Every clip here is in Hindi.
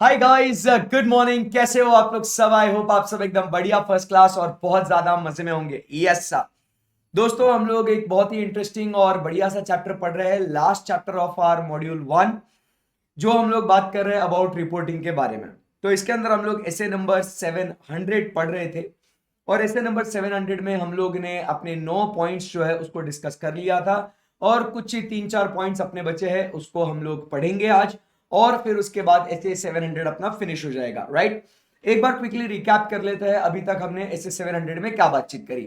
Hi guys, good morning. कैसे हो आप लोग सब? आई होप आप सब एकदम बढ़िया, फर्स्ट क्लास और बहुत ज्यादा मजे में होंगे। Yes sir. दोस्तों, हम लोग एक बहुत ही इंटरेस्टिंग और बढ़िया सा चैप्टर पढ़ रहे हैं, last chapter of our module 1, जो हम लोग बात कर रहे हैं अबाउट रिपोर्टिंग के बारे में। तो इसके अंदर हम लोग एसे नंबर 700 पढ़ रहे थे, और एसे नंबर 700 में हम लोग ने अपने 9 पॉइंट्स जो है उसको डिस्कस कर लिया था, और कुछ ही 3-4 पॉइंट्स अपने बचे हैं, उसको हम लोग पढ़ेंगे आज। और फिर उसके बाद एसे 700 अपना फिनिश हो जाएगा, राइट। एक बार क्विकली रिकैप कर लेते हैं अभी तक हमने एसे 700 में क्या बातचीत करी।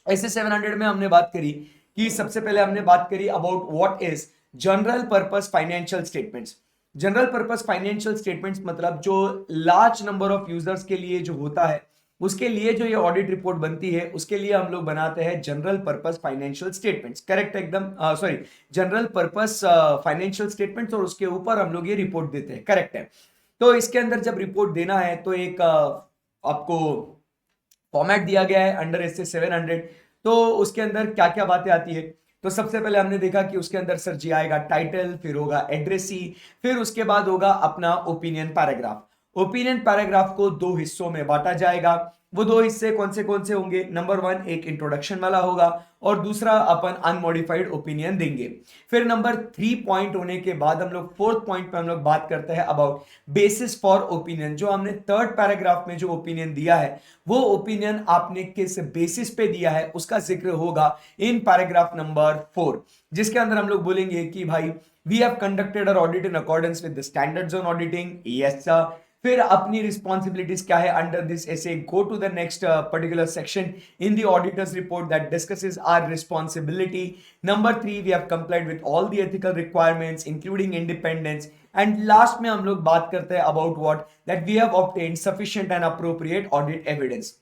एसे 700 में हमने बात करी कि सबसे पहले हमने बात करी about what is general purpose financial statements. General purpose financial statements मतलब जो लार्ज नंबर ऑफ यूजर्स के लिए जो होता है, उसके लिए जो ये ऑडिट रिपोर्ट बनती है, उसके लिए हम लोग बनाते हैं general purpose financial statements. Correct, एकदम sorry, general purpose financial statements, और उसके ऊपर हम लोग ये रिपोर्ट देते हैं। करेक्ट है। तो इसके अंदर जब रिपोर्ट देना है तो एक आपको फॉर्मेट दिया गया है अंडर एस 700। तो उसके अंदर क्या क्या बातें आती है, तो सबसे पहले हमने देखा कि उसके अंदर सर जी आएगा टाइटल, फिर होगा एड्रेसी, फिर उसके बाद होगा अपना ओपिनियन पैराग्राफ। ओपिनियन पैराग्राफ को दो हिस्सों में बांटा जाएगा। वो दो हिस्से कौन से होंगे? नंबर 1 एक इंट्रोडक्शन वाला होगा, और दूसरा अपन अनमॉडिफाइड ओपिनियन देंगे। फिर नंबर 3 पॉइंट होने के बाद हम लोग फोर्थ पॉइंट पे हम लोग बात करते हैं अबाउट बेसिस फॉर ओपिनियन। जो हमने थर्ड पैराग्राफ में जो ओपिनियन दिया है, वो ओपिनियन आपने किस बेसिस पे दिया है उसका जिक्र होगा इन पैराग्राफ नंबर 4, जिसके अंदर हम लोग बोलेंगे कि भाई we have conducted our audit in accordance with the standards on auditing. Yes sir. फिर अपनी रिस्पॉन्सिबिलिटीज क्या है अंडर दिस ऐसे, go to the next particular section in the auditors report that discusses our responsibility. Number 3, we have complied with all the ethical requirements including independence. And last में हम लोग बात करते हैं about what that we have obtained sufficient and appropriate audit evidence.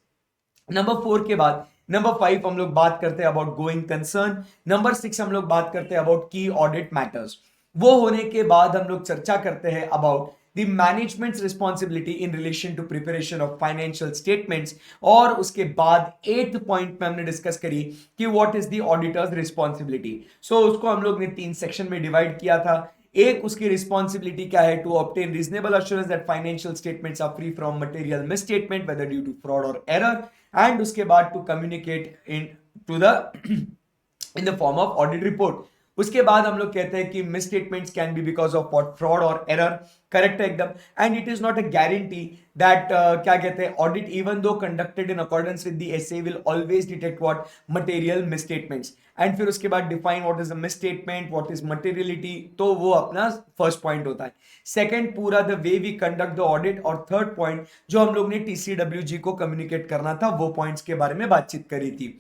Number 4 के बाद नंबर 5 हम लोग बात करते हैं अबाउट गोइंग कंसर्न। नंबर 6 हम लोग बात करते हैं अबाउट की ऑडिट मैटर्स। वो होने के बाद हम लोग चर्चा करते हैं about the management's responsibility in relation to preparation of financial statements. और उसके बाद 8th पॉइंट में हमने डिस्कस करी कि what is the auditor's responsibility. So उसको हम लोग ने 3 सेक्शन में डिवाइड किया था। एक, उसकी रिस्पॉन्सिबिलिटी क्या है? To obtain reasonable assurance that financial statements are free from material misstatement whether due to fraud और एरर। एंड उसके बाद to communicate in to the in the form of audit report. उसके बाद हम लोग कहते हैं कि misstatements can be because of what? Fraud और एरर। करेक्ट है एकदम। And it is not a guarantee that क्या कहते हैं, audit even though conducted in accordance with the SA will always detect what? Material misstatements. And फिर उसके बाद define what is a misstatement, what is materiality. तो वो अपना फर्स्ट पॉइंट होता है। सेकंड, पूरा the way we conduct the audit. और थर्ड पॉइंट जो हम लोग ने टीसीडब्ल्यूजी को कम्युनिकेट करना था, वो पॉइंट्स के बारे में बातचीत करी थी।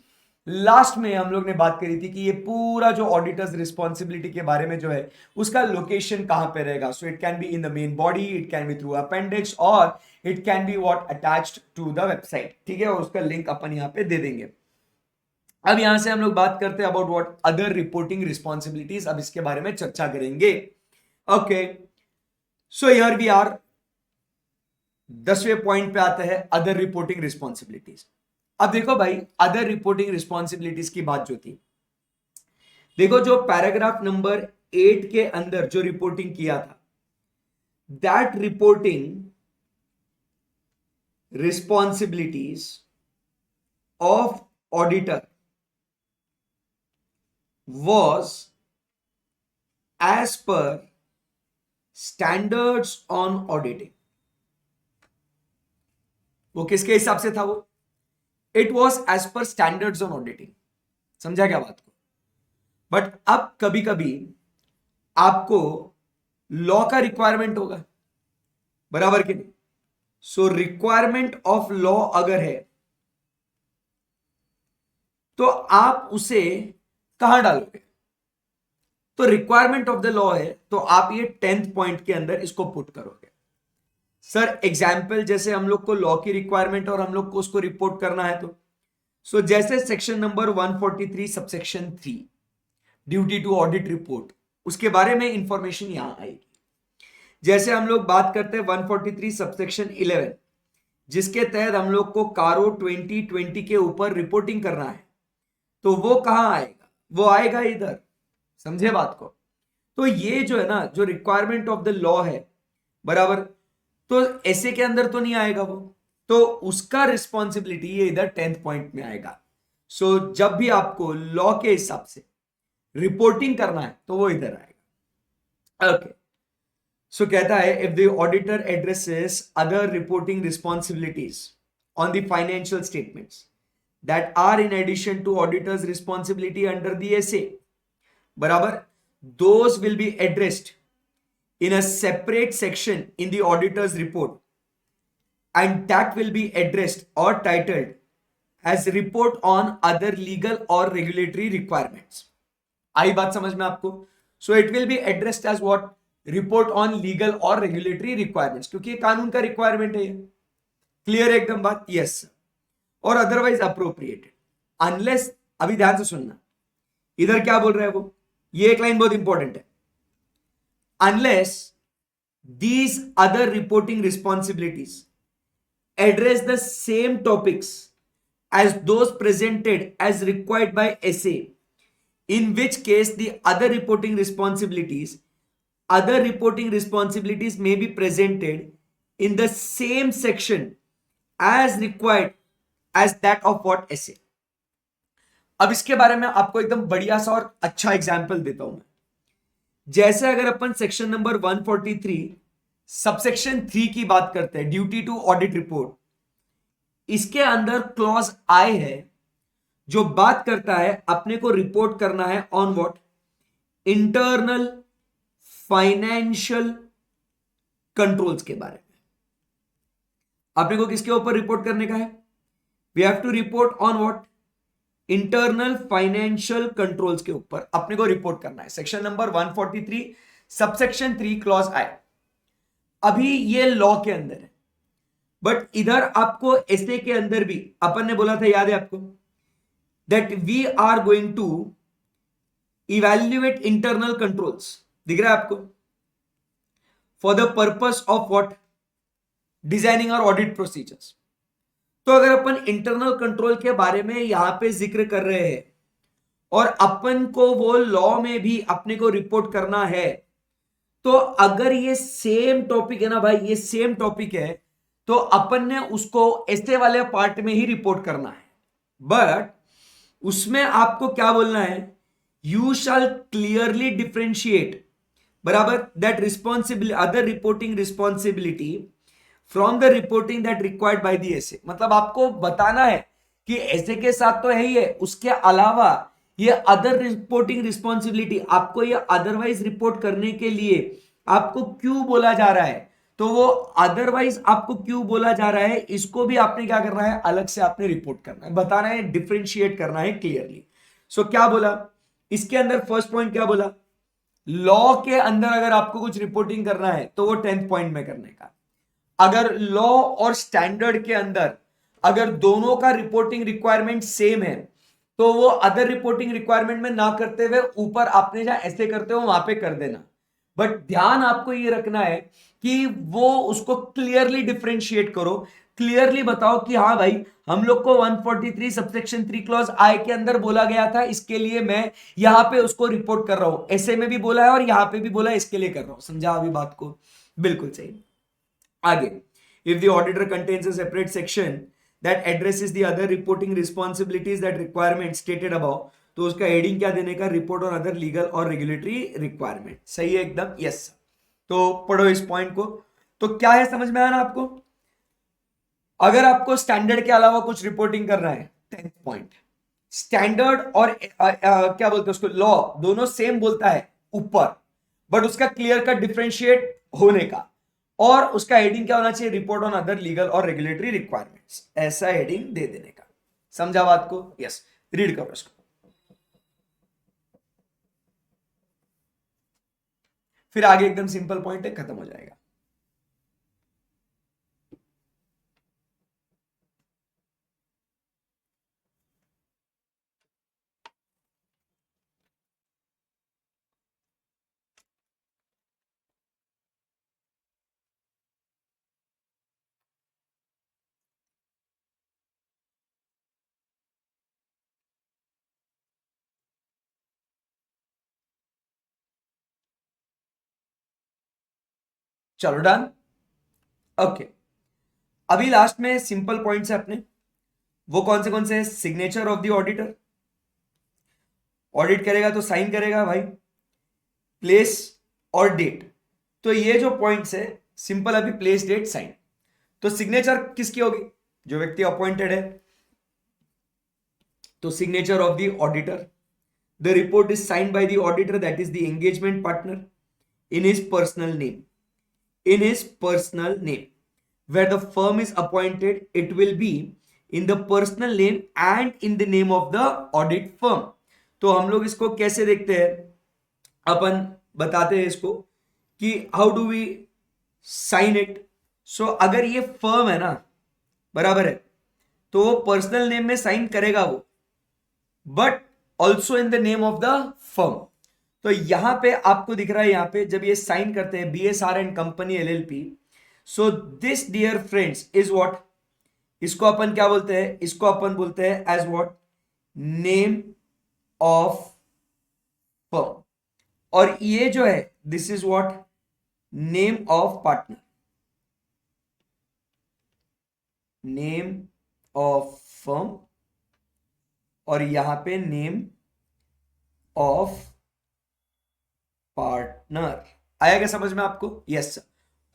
लास्ट में हम लोग ने बात करी थी कि ये पूरा जो ऑडिटर्स रिस्पॉन्सिबिलिटी के बारे में जो है, उसका लोकेशन कहां पे रहेगा। So it can be in the main body, it can be through appendix, और it can be what? Attached to the website. ठीक है, और उसका लिंक अपन यहां पे दे देंगे। अब यहां से हम लोग बात करते हैं about what? Other reporting responsibilities. अब इसके बारे में चर्चा करेंगे। Okay, so here we are. 10वें पॉइंट पे आते हैं अदर रिपोर्टिंग रिस्पॉन्सिबिलिटीज। अब देखो भाई, अदर रिपोर्टिंग रिस्पॉन्सिबिलिटीज की बात जो थी, देखो जो पैराग्राफ नंबर 8 के अंदर जो रिपोर्टिंग किया था, that reporting responsibilities of auditor was as per standards on auditing। वो किसके हिसाब से था? वो it was as per standards on auditing. समझा क्या बात को? बट अब कभी कभी आपको लॉ का रिक्वायरमेंट होगा, बराबर कि नहीं? सो रिक्वायरमेंट ऑफ लॉ अगर है, तो आप उसे कहां डालोगे? तो रिक्वायरमेंट ऑफ द लॉ है, तो आप ये 10th पॉइंट के अंदर इसको पुट करोगे। सर एग्जाम्पल, जैसे हम लोग को लॉ की रिक्वायरमेंट और हम लोग को उसको रिपोर्ट करना है, तो सो जैसे section number 143 subsection 3, duty to audit report, उसके बारे में इंफॉर्मेशन यहां आएगी। जैसे हम लोग बात करते हैं 143 सबसेक्शन 11, जिसके तहत हम लोग को कारो 2020 के ऊपर रिपोर्टिंग करना है, तो वो कहां आएगा? वो आएगा इधर। समझे बात को? तो ये जो है ना, जो रिक्वायरमेंट ऑफ द लॉ है, बराबर, तो ऐसे के अंदर तो नहीं आएगा वो, तो उसका रिस्पॉन्सिबिलिटी ये इधर 10th पॉइंट में आएगा। सो जब भी आपको लॉ के हिसाब से रिपोर्टिंग करना है तो वो इधर आएगा। ओके, सो कहता है if the auditor addresses other reporting responsibilities on the financial statements that are in addition to auditor's responsibility under the SA, बराबर, those will be addressed in a separate section in the auditor's report and that will be addressed or titled as report on other legal or regulatory requirements। आई बात समझ में आपको? So it will be addressed as what, report on legal और रेगुलेटरी रिक्वायरमेंट्स, क्योंकि ये कानून का रिक्वायरमेंट है। क्लियर है एकदम बात? यस। और अदरवाइज अप्रोप्रिएटेड अनलेस, अभी ध्यान से सुनना, इधर क्या बोल रहा है वो, ये एक लाइन बहुत इंपॉर्टेंट है, unless these other reporting responsibilities address the same topics as those presented as required by SA, in which case the other reporting responsibilities may be presented in the same section as required as that of what SA। अब इसके बारे में आपको एकदम बढ़िया सा और अच्छा एग्जाम्पल देता हूं मैं। जैसे अगर अपन सेक्शन नंबर 143 सबसेक्शन 3 की बात करते हैं, ड्यूटी टू ऑडिट रिपोर्ट, इसके अंदर क्लॉज आई है जो बात करता है अपने को रिपोर्ट करना है on what, internal financial controls के बारे में। अपने को किसके ऊपर रिपोर्ट करने का है? We have to report on what, internal financial controls के ऊपर अपने को रिपोर्ट करना है। Section number 143 subsection 3 clause I. अभी ये लॉ के अंदर है, बट इधर आपको एसए के अंदर भी अपन ने बोला था, याद है आपको, that we are going to evaluate internal controls, दिख रहा है आपको, for the purpose of what, designing और ऑडिट प्रोसीजर्स। तो अगर अपन इंटरनल कंट्रोल के बारे में यहां पे जिक्र कर रहे हैं और अपन को वो लॉ में भी अपने को रिपोर्ट करना है, तो अगर ये सेम टॉपिक है ना भाई, ये सेम टॉपिक है, तो अपन ने उसको ऐसे वाले पार्ट में ही रिपोर्ट करना है। बट उसमें आपको क्या बोलना है, यू शैल क्लियरली डिफरेंशिएट, बराबर, that responsibility, other reporting responsibility from the reporting that required by the SA. मतलब आपको बताना है कि ऐसे के साथ तो है ही है, उसके अलावा ये अदर रिपोर्टिंग रिस्पॉन्सिबिलिटी, आपको ये अदरवाइज रिपोर्ट करने के लिए आपको क्यों बोला जा रहा है, तो वो अदरवाइज आपको क्यों बोला जा रहा है, इसको भी आपने क्या करना है, अलग से आपने रिपोर्ट करना है, बताना है, डिफरेंशिएट करना है क्लियरली। सो क्या बोला इसके अंदर, फर्स्ट पॉइंट क्या बोला, लॉ के अंदर अगर आपको कुछ रिपोर्टिंग करना है तो वो 10th पॉइंट में करने का। अगर लॉ और स्टैंडर्ड के अंदर अगर दोनों का रिपोर्टिंग रिक्वायरमेंट सेम है, तो वो अदर रिपोर्टिंग रिक्वायरमेंट में ना करते हुए ऊपर आपने जहां ऐसे करते हो वहां पे कर देना। बट ध्यान आपको ये रखना है कि वो उसको क्लियरली डिफरेंशिएट करो, क्लियरली बताओ कि हाँ भाई, हम लोग को 143 सबसेक्शन 3 क्लॉज आई के अंदर बोला गया था, इसके लिए मैं यहां पे उसको रिपोर्ट कर रहा हूं, ऐसे में भी बोला है और यहां पे भी बोला है, इसके लिए कर रहा हूं। समझा अभी बात को? बिल्कुल सही। आगे, if the auditor contains a separate section that addresses the other reporting responsibilities that requirement stated above, तो उसका हेडिंग क्या देने का, रिपोर्ट ऑन अदर लीगल और रेगुलेटरी रिक्वायरमेंट। सही है एकदम? यस। तो पढ़ो इस पॉइंट को। तो क्या है, समझ में आया ना आपको? अगर आपको स्टैंडर्ड के अलावा कुछ रिपोर्टिंग करना है, 10th पॉइंट, स्टैंडर्ड और क्या बोलते हैं उसको, लॉ, दोनों सेम बोलता है ऊपर, बट उसका क्लियर कट डिफरेंशिएट होने का, और उसका हेडिंग क्या होना चाहिए, रिपोर्ट ऑन अदर लीगल और रेगुलेटरी रिक्वायरमेंट्स, ऐसा हेडिंग दे देने का। समझा बात को? यस। रीड करो इसको, फिर आगे एकदम सिंपल पॉइंट है, खत्म हो जाएगा। चलो डन। ओके, अभी लास्ट में सिंपल पॉइंट्स है अपने, वो कौन से हैं? Signature of the auditor, audit करेगा तो साइन करेगा भाई, प्लेस और डेट। तो ये जो पॉइंट्स है सिंपल, अभी प्लेस डेट साइन। तो सिग्नेचर किसकी होगी? जो व्यक्ति अपॉइंटेड है, तो signature of the auditor. The report is signed by the auditor, that is the engagement partner, in his personal name, in his personal name. Where the firm is appointed, it will be in the personal name and in the name of the audit firm. तो हम लोग इसको कैसे देखते हैं? अपन बताते हैं इसको कि how do we sign it. So अगर ये फर्म है ना, बराबर है, तो वो पर्सनल नेम में साइन करेगा वो, but also in the name of the firm. तो यहां पे आपको दिख रहा है, यहां पे जब ये साइन करते हैं BSR and company LLP, so this dear friends is what, इसको अपन क्या बोलते हैं? इसको अपन बोलते हैं as what? Name of firm. और ये जो है this is what? Name of partner, name of firm, और यहां पे नेम ऑफ पार्टनर। आया क्या समझ में आपको? Yes sir.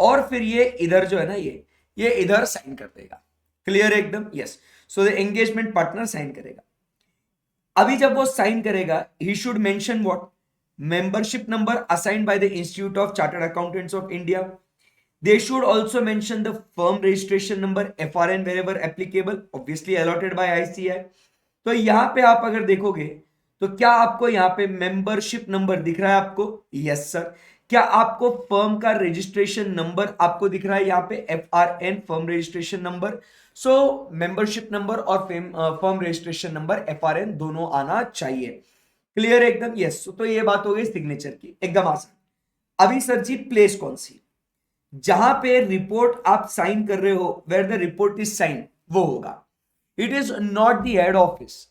और फिर ये इधर जो है ना, ये इधर साइन कर देगा। क्लियर है एकदम? Yes. So the engagement partner sign करेगा। अभी जब वो साइन करेगा, he should mention what? Membership number assigned by the Institute of Chartered Accountants of India. They should also mention the firm registration number, FRN wherever applicable, obviously allotted by ICAI। तो यहां पे आप अगर देखोगे तो क्या आपको यहां पे मेंबरशिप नंबर दिख रहा है आपको? Yes sir. क्या आपको फर्म का रजिस्ट्रेशन नंबर आपको दिख रहा है यहां पे? FRN, firm registration number. So membership number और फर्म रजिस्ट्रेशन नंबर FRN दोनों आना चाहिए। क्लियर है एकदम? यस। तो ये बात हो गई सिग्नेचर की, एकदम आसान। अभी सर जी प्लेस कौन सी? जहां पे रिपोर्ट आप साइन कर रहे हो, where the report is sign, वो होगा। It is not the head office,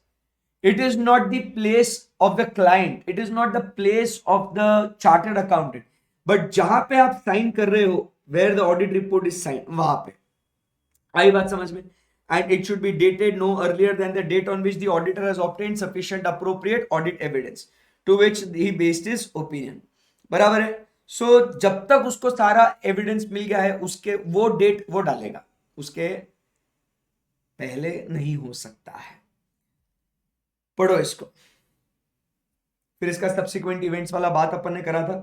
it is not the place of the client, it is not the place of the chartered accountant, but जहां पे आप साइन कर रहे हो, where the audit report is signed, वहां पे। आई बात समझ में? and it should be dated no earlier than the date on which the auditor has obtained sufficient appropriate audit evidence to which he based his opinion। बराबर है? सो जब तक उसको सारा एविडेंस मिल गया है, उसके वो डेट वो डालेगा, उसके पहले नहीं हो सकता है। पढ़ो इसको। फिर इसका सब्सिक्वेंट इवेंट्स वाला बात अपन ने करा था,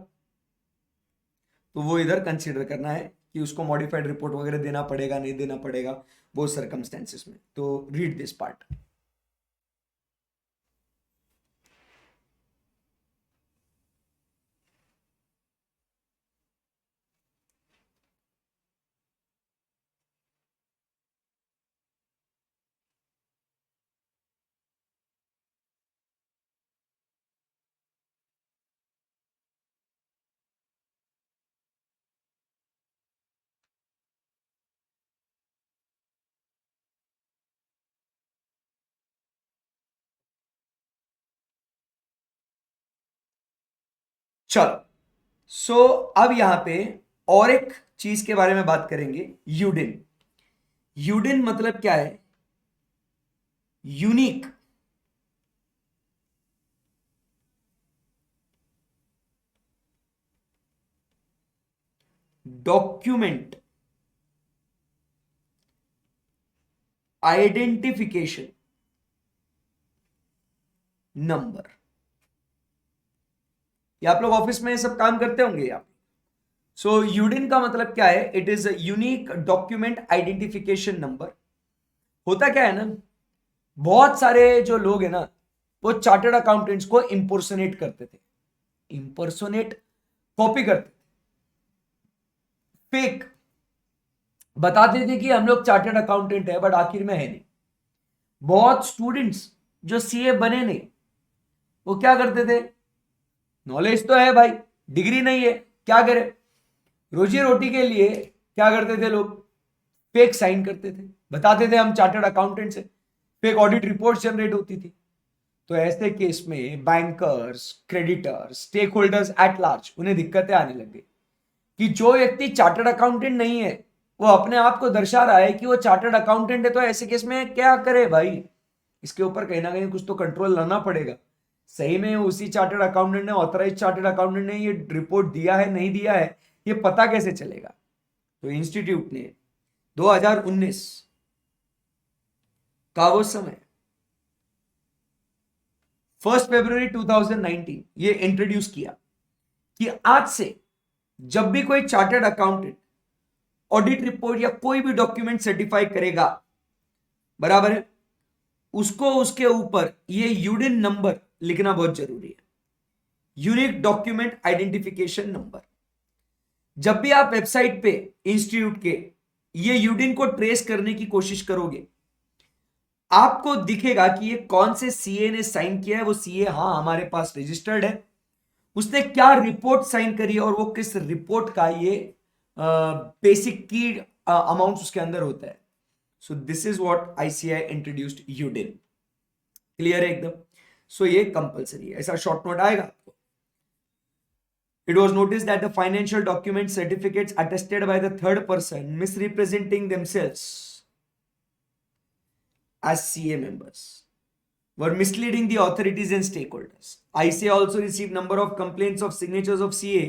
तो वो इधर कंसीडर करना है कि उसको मॉडिफाइड रिपोर्ट वगैरह देना पड़ेगा, नहीं देना पड़ेगा, वो सर्कमस्टेंसेस में। तो रीड दिस पार्ट। चलो, सो अब यहां पे और एक चीज के बारे में बात करेंगे, यूडिन। यूडिन मतलब क्या है? Unique document identification number. ये आप लोग ऑफिस में सब काम करते होंगे आप। सो यूडिन का मतलब क्या है? It is unique document identification number. होता क्या है ना, बहुत सारे जो लोग हैं ना, वो चार्टर्ड अकाउंटेंट्स को इंपोर्सोनेट करते थे, इंपोर्सोनेट कॉपी करते थे, फेक बताते थे कि हम लोग चार्टर्ड अकाउंटेंट है, बट आखिर में है नहीं। बहुत स्टूडेंट्स जो CA बने नहीं, वो क्या करते थे? नॉलेज तो है भाई, डिग्री नहीं है, क्या करे? रोजी रोटी के लिए क्या करते थे लोग? फेक साइन करते थे, बताते थे हम चार्टर्ड अकाउंटेंट्स है, फेक ऑडिट रिपोर्ट जनरेट होती थी। तो ऐसे केस में bankers, creditors, stakeholders at large, उन्हें दिक्कतें आने लग गई कि जो व्यक्ति चार्टर्ड अकाउंटेंट नहीं है, वो अपने आप को दर्शा रहा है कि वो चार्टर्ड अकाउंटेंट है, तो ऐसे केस में क्या करे भाई, इसके ऊपर कहीं ना कहीं कुछ तो कंट्रोल लाना पड़ेगा। सही में उसी चार्टर्ड अकाउंटेंट ने, ऑथराइज चार्टर्ड अकाउंटेंट ने ये रिपोर्ट दिया है नहीं दिया है, ये पता कैसे चलेगा? तो इंस्टीट्यूट ने 2019 का वो समय 1 फरवरी 2019 ये इंट्रोड्यूस किया कि आज से जब भी कोई चार्टर्ड अकाउंटेंट ऑडिट रिपोर्ट या कोई भी डॉक्यूमेंट सर्टिफाई करेगा, बराबर है, उसको उसके ऊपर ये यूडिन नंबर लिखना बहुत जरूरी है, यूनिक डॉक्यूमेंट आइडेंटिफिकेशन नंबर। जब भी आप वेबसाइट पे इंस्टीट्यूट के ये यूडिन को ट्रेस करने की कोशिश करोगे, आपको दिखेगा कि ये कौन से सीए ने साइन किया है। वो सीए हाँ हमारे पास रजिस्टर्ड है, उसने क्या रिपोर्ट साइन करी है और वो किस रिपोर्ट का ये बेसिक की अमाउंट उसके अंदर होता है। So this is what ICI introduced UDIN. Clear है एकदम? सो ये कंपलसरी है, ऐसा शॉर्ट नोट आएगा आपको। It was noticed that the financial document certificates attested by the third person misrepresenting themselves as CA members were misleading the authorities and stakeholders. ICA also received number of complaints of signatures of CA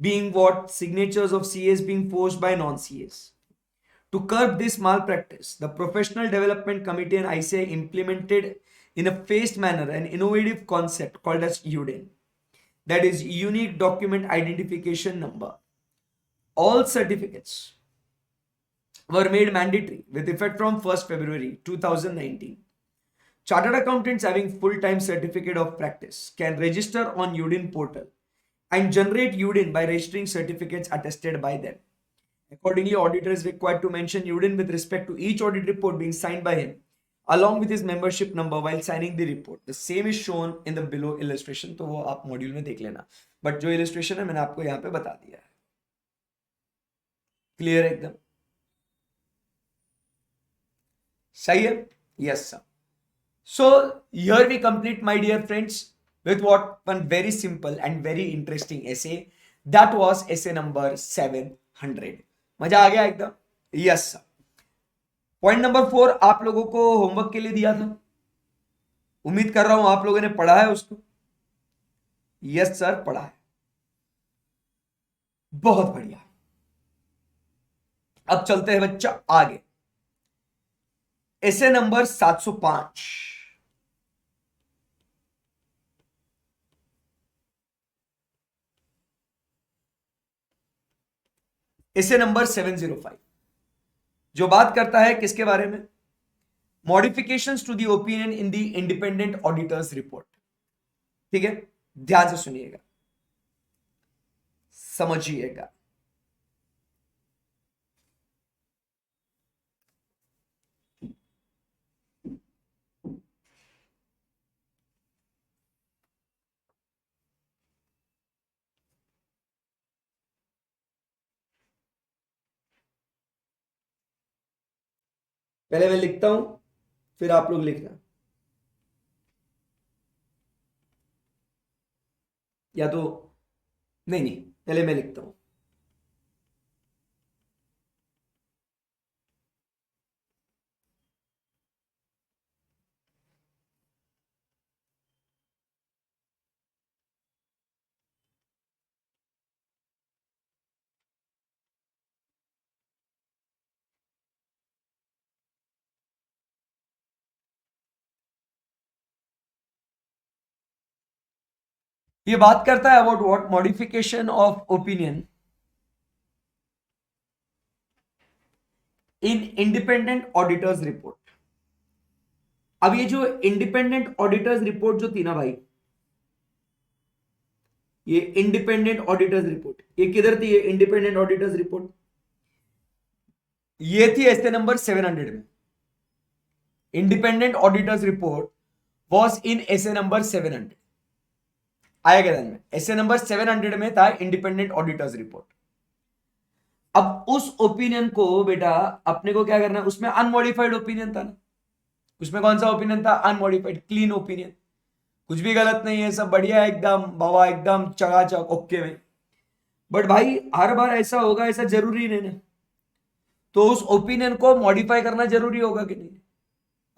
being what? Signatures of CAs being forged by non-CAs. To curb this malpractice, the Professional Development Committee and ICA implemented in a phased manner an innovative concept called as UDIN. That is unique document identification number. All certificates were made mandatory with effect from 1st February 2019. Chartered accountants having full-time certificate of practice can register on UDIN portal and generate UDIN by registering certificates attested by them. Accordingly, auditor is required to mention UDIN with respect to each audit report being signed by him along with his membership number while signing the report. The same is shown in the below illustration. तो वो आप मॉड्यूल में देख लेना, बट जो इलस्ट्रेशन है मैंने आपको यहाँ पे बता दिया है। क्लियर है एकदम? सही है? Yes sir. So here we complete, my dear friends, with what one very simple and very interesting essay. That was essay number 700. मजा आ गया एकदम? Yes sir. पॉइंट नंबर 4 आप लोगों को होमवर्क के लिए दिया था, उम्मीद कर रहा हूं आप लोगों ने पढ़ा है उसको। यस सर, पढ़ा है, बहुत बढ़िया। अब चलते हैं बच्चा आगे। essay number 705। essay नंबर 705 जो बात करता है किसके बारे में? Modifications to the opinion in the independent auditors report. ठीक है, ध्यान से सुनिएगा, समझिएगा। पहले मैं लिखता हूं, फिर आप लोग लिखना, या तो नहीं नहीं, पहले मैं लिखता हूं। ये बात करता है about what? Modification of opinion in independent auditors report. अब ये जो इंडिपेंडेंट ऑडिटर्स रिपोर्ट जो थी ना भाई, ये इंडिपेंडेंट ऑडिटर्स रिपोर्ट, ये किधर थी? ये इंडिपेंडेंट ऑडिटर्स रिपोर्ट ये थी एसे नंबर 700 में। Independent auditors report was in essay number 700। आएगा ध्यान में, एसे नंबर 700 में था इंडिपेंडेंट ऑडिटर्स रिपोर्ट। अब उस ओपिनियन को बेटा अपने को क्या करना है? उसमें अनमॉडिफाइड ओपिनियन था ना, उसमें कौन सा ओपिनियन था? अनमॉडिफाइड, क्लीन ओपिनियन, कुछ भी गलत नहीं है, सब बढ़िया है एकदम बाबा, एकदम चकाचक ओके में। बट भाई हर बार ऐसा होगा ऐसा जरूरी नहीं ना। तो उस ओपिनियन को मॉडिफाई करना जरूरी होगा कि नहीं?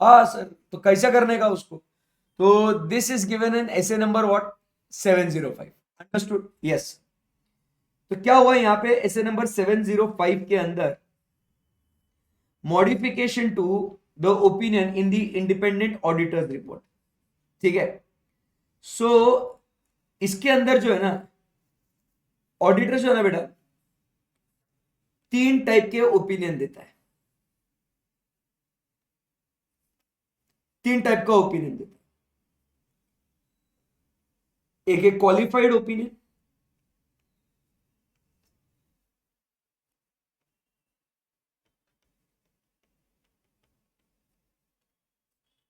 हाँ सर, तो कैसे करने का उसको? तो दिस इज गिवन इन ऐसे नंबर व्हाट 705। अंडरस्टूड? यस। तो क्या हुआ यहां पे ऐसे नंबर 705 के अंदर modification to the opinion in the independent auditors report. ठीक है। सो इसके अंदर जो है ना, ऑडिटर जो है ना बेटा, 3 टाइप के ओपिनियन देता है। 3 टाइप का ओपिनियन देता है। एक है qualified opinion,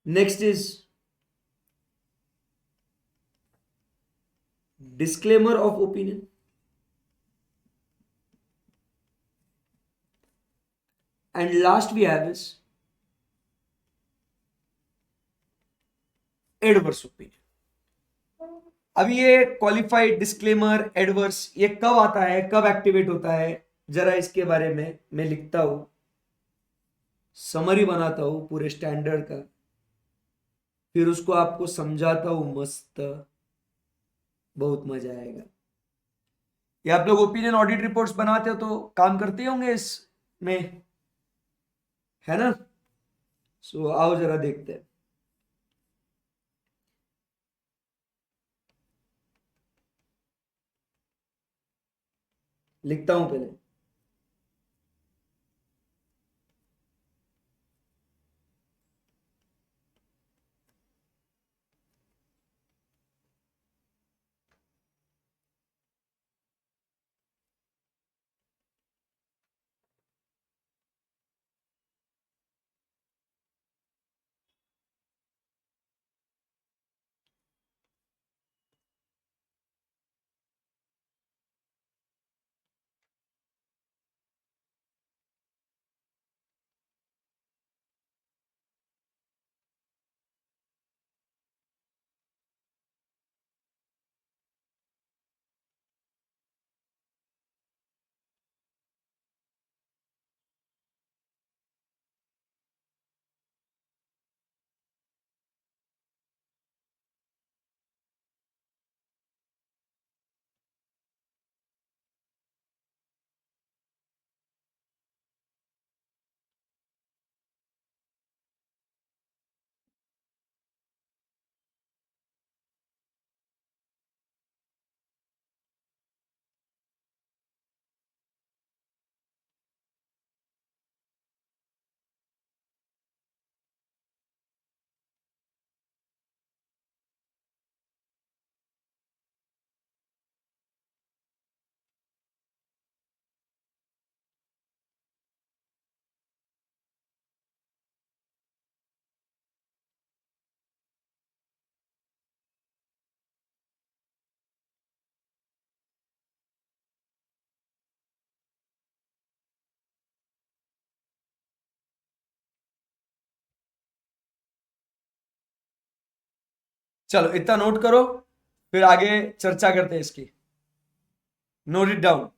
next is disclaimer of opinion, and last we have is adverse opinion। अब ये क्वालिफाइड, डिस्क्लेमर, एडवर्स, ये कब आता है, कब एक्टिवेट होता है, जरा इसके बारे में मैं लिखता हूं, समरी बनाता हूं पूरे स्टैंडर्ड का, फिर उसको आपको समझाता हूं मस्त, बहुत मजा आएगा। ये आप लोग ओपिनियन ऑडिट रिपोर्ट्स बनाते हो तो काम करते होंगे इसमें, है ना? सो आओ जरा देखते हैं। लिखता हूं पहले। चलो इतना नोट करो, फिर आगे चर्चा करते हैं इसकी। Note it down.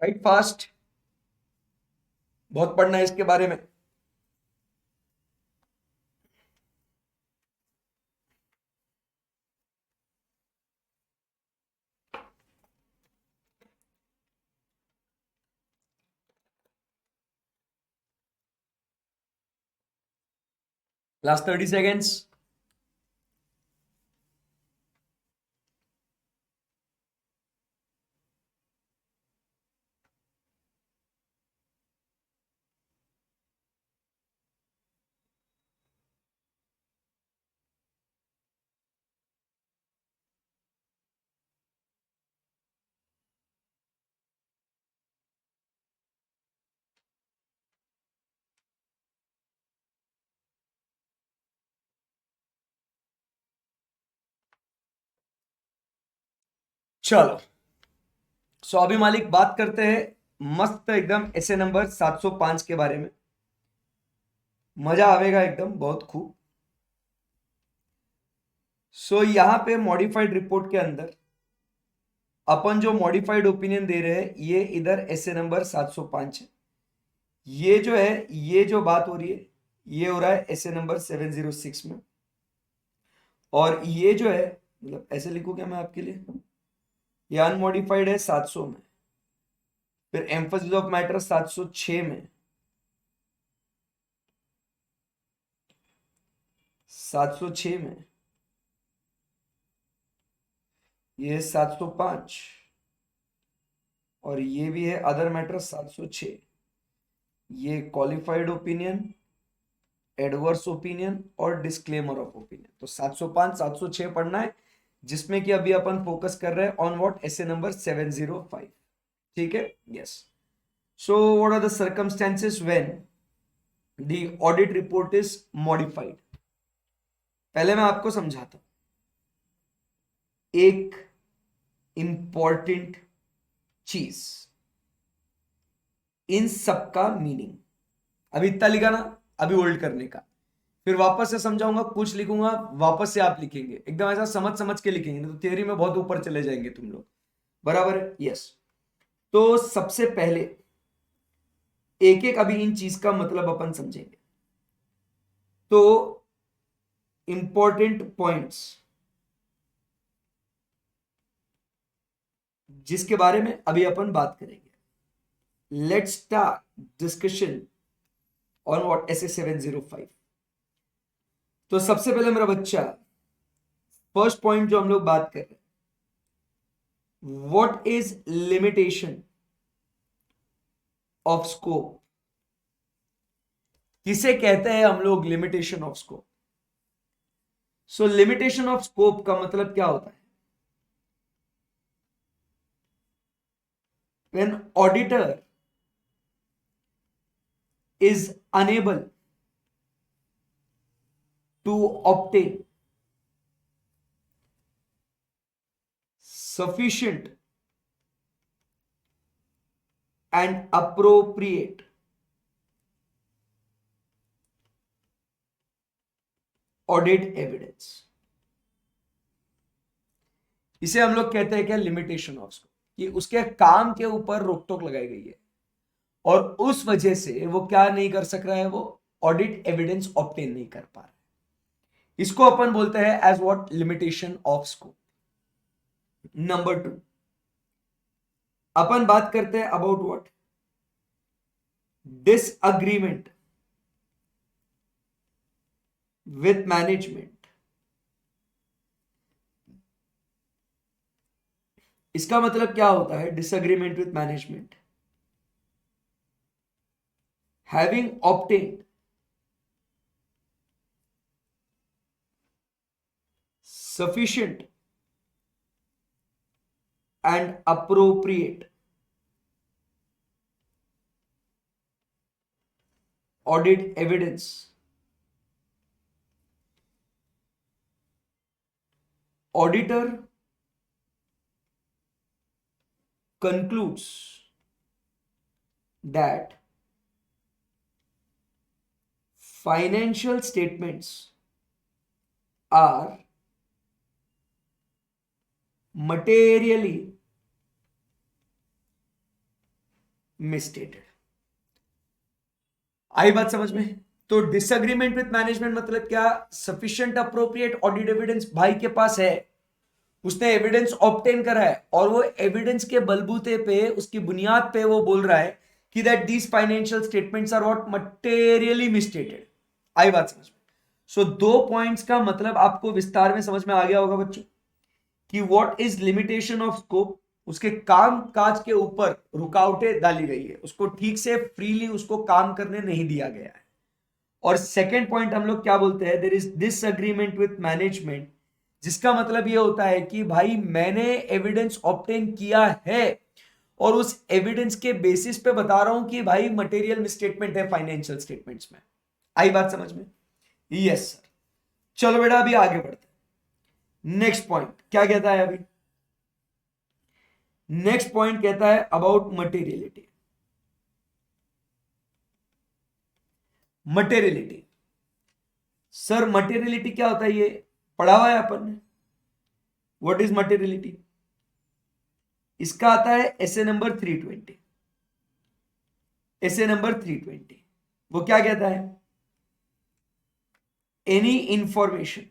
Right fast, बहुत पढ़ना है इसके बारे में। Last 30 seconds. चलो, सो अभी मालिक बात करते हैं मस्त एकदम ऐसे नंबर 705 के बारे में। मजा आएगा एकदम, बहुत खूब। सो यहां पे मॉडिफाइड रिपोर्ट के अंदर अपन जो मॉडिफाइड ओपिनियन दे रहे हैं, ये इधर ऐसे नंबर 705 है। ये जो है, ये जो बात हो रही है, ये हो रहा है ऐसे नंबर 706 में। और ये जो है, मतलब ऐसे लिखूं क्या मैं आपके लिए, ये अनमॉडिफाइड है 700 में। फिर एम्फसिस ऑफ मैटर 706 में, 706 में, ये 705, और ये भी है अदर मैटर 706। ये क्वालिफाइड ओपिनियन, एडवर्स ओपिनियन और डिस्क्लेमर ऑफ ओपिनियन। तो 705 706 पढ़ना है, जिसमें कि अभी अपन फोकस कर रहे हैं ऑन व्हाट, ऐसे नंबर 705। ठीक है, yes. So what are the circumstances when the audit report is modified? पहले मैं आपको समझाता हूं एक इंपॉर्टेंट चीज, इन सबका मीनिंग। अभी इतना लिखा ना, अभी होल्ड करने का, फिर वापस से समझाऊंगा, कुछ लिखूंगा, वापस से आप लिखेंगे, एकदम ऐसा समझ समझ के लिखेंगे, तो थियरी में बहुत ऊपर चले जाएंगे तुम लोग। बराबर है, यस। तो सबसे पहले एक एक अभी इन चीज का मतलब अपन समझेंगे। तो इंपॉर्टेंट पॉइंट्स जिसके बारे में अभी अपन बात करेंगे, let's start discussion on what SA 705। तो सबसे पहले मेरा बच्चा, फर्स्ट पॉइंट जो हम लोग बात कर रहे हैं, what is limitation of scope? किसे कहते हैं हम लोग limitation of scope? So limitation of scope का मतलब क्या होता है? When auditor is unable to obtain sufficient and appropriate audit evidence, इसे हम लोग कहते हैं क्या, लिमिटेशन ऑफ स्कोप। कि उसके काम के ऊपर रोक टोक लगाई गई है और उस वजह से वो क्या नहीं कर सक रहा है, वो ऑडिट एविडेंस ऑब्टेन नहीं कर पा रहा है। इसको अपन बोलते हैं as what, limitation of scope. Number 2, अपन बात करते हैं about what, disagreement with management. इसका मतलब क्या होता है, disagreement with management? Having obtained sufficient and appropriate audit evidence, auditor concludes that financial statements are materially misstated. आई बात समझ में? तो डिसएग्रीमेंट विथ मैनेजमेंट मतलब क्या? सफिशिएंट अप्रोप्रिएट ऑडिट एविडेंस भाई के पास है, उसने एविडेंस ऑब्टेन करा है और वो एविडेंस के बलबूते पे, उसकी बुनियाद पे वो बोल रहा है कि that these financial statements are what materially misstated. आई बात समझ में? सो दो पॉइंट्स का मतलब आपको विस्तार में समझ में आ गया होगा बच्चों कि what is limitation of scope, उसके काम काज के ऊपर रुकावटें डाली गई है, उसको ठीक से फ्रीली उसको काम करने नहीं दिया गया है। और सेकेंड पॉइंट हम लोग क्या बोलते हैं, there is disagreement with management, जिसका मतलब ये होता है कि भाई मैंने एविडेंस ऑब्टेन किया है और उस एविडेंस के बेसिस पे बता रहा हूं कि भाई मटेरियल मिसस्टेटमेंट है फाइनेंशियल स्टेटमेंट्स में। आई बात समझ में? Yes sir. चलो बेटा अभी आगे बढ़ते हैं। नेक्स्ट पॉइंट क्या कहता है अभी? नेक्स्ट पॉइंट कहता है about materiality. Materiality sir, materiality क्या होता है ये पढ़ा हुआ है अपन ने। What is materiality? इसका आता है एसए नंबर 320। एसए नंबर 320 वो क्या कहता है? Any information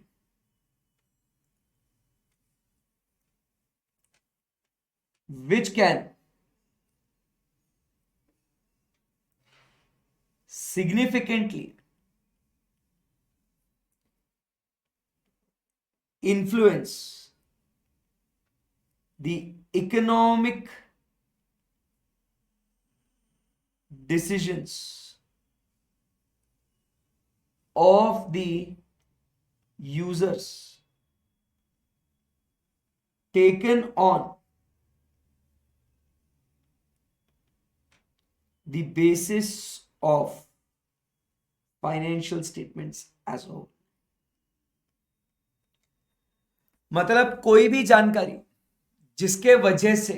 which can significantly influence the economic decisions of the users taken on the basis of financial statements as a whole। मतलब कोई भी जानकारी जिसके वजह से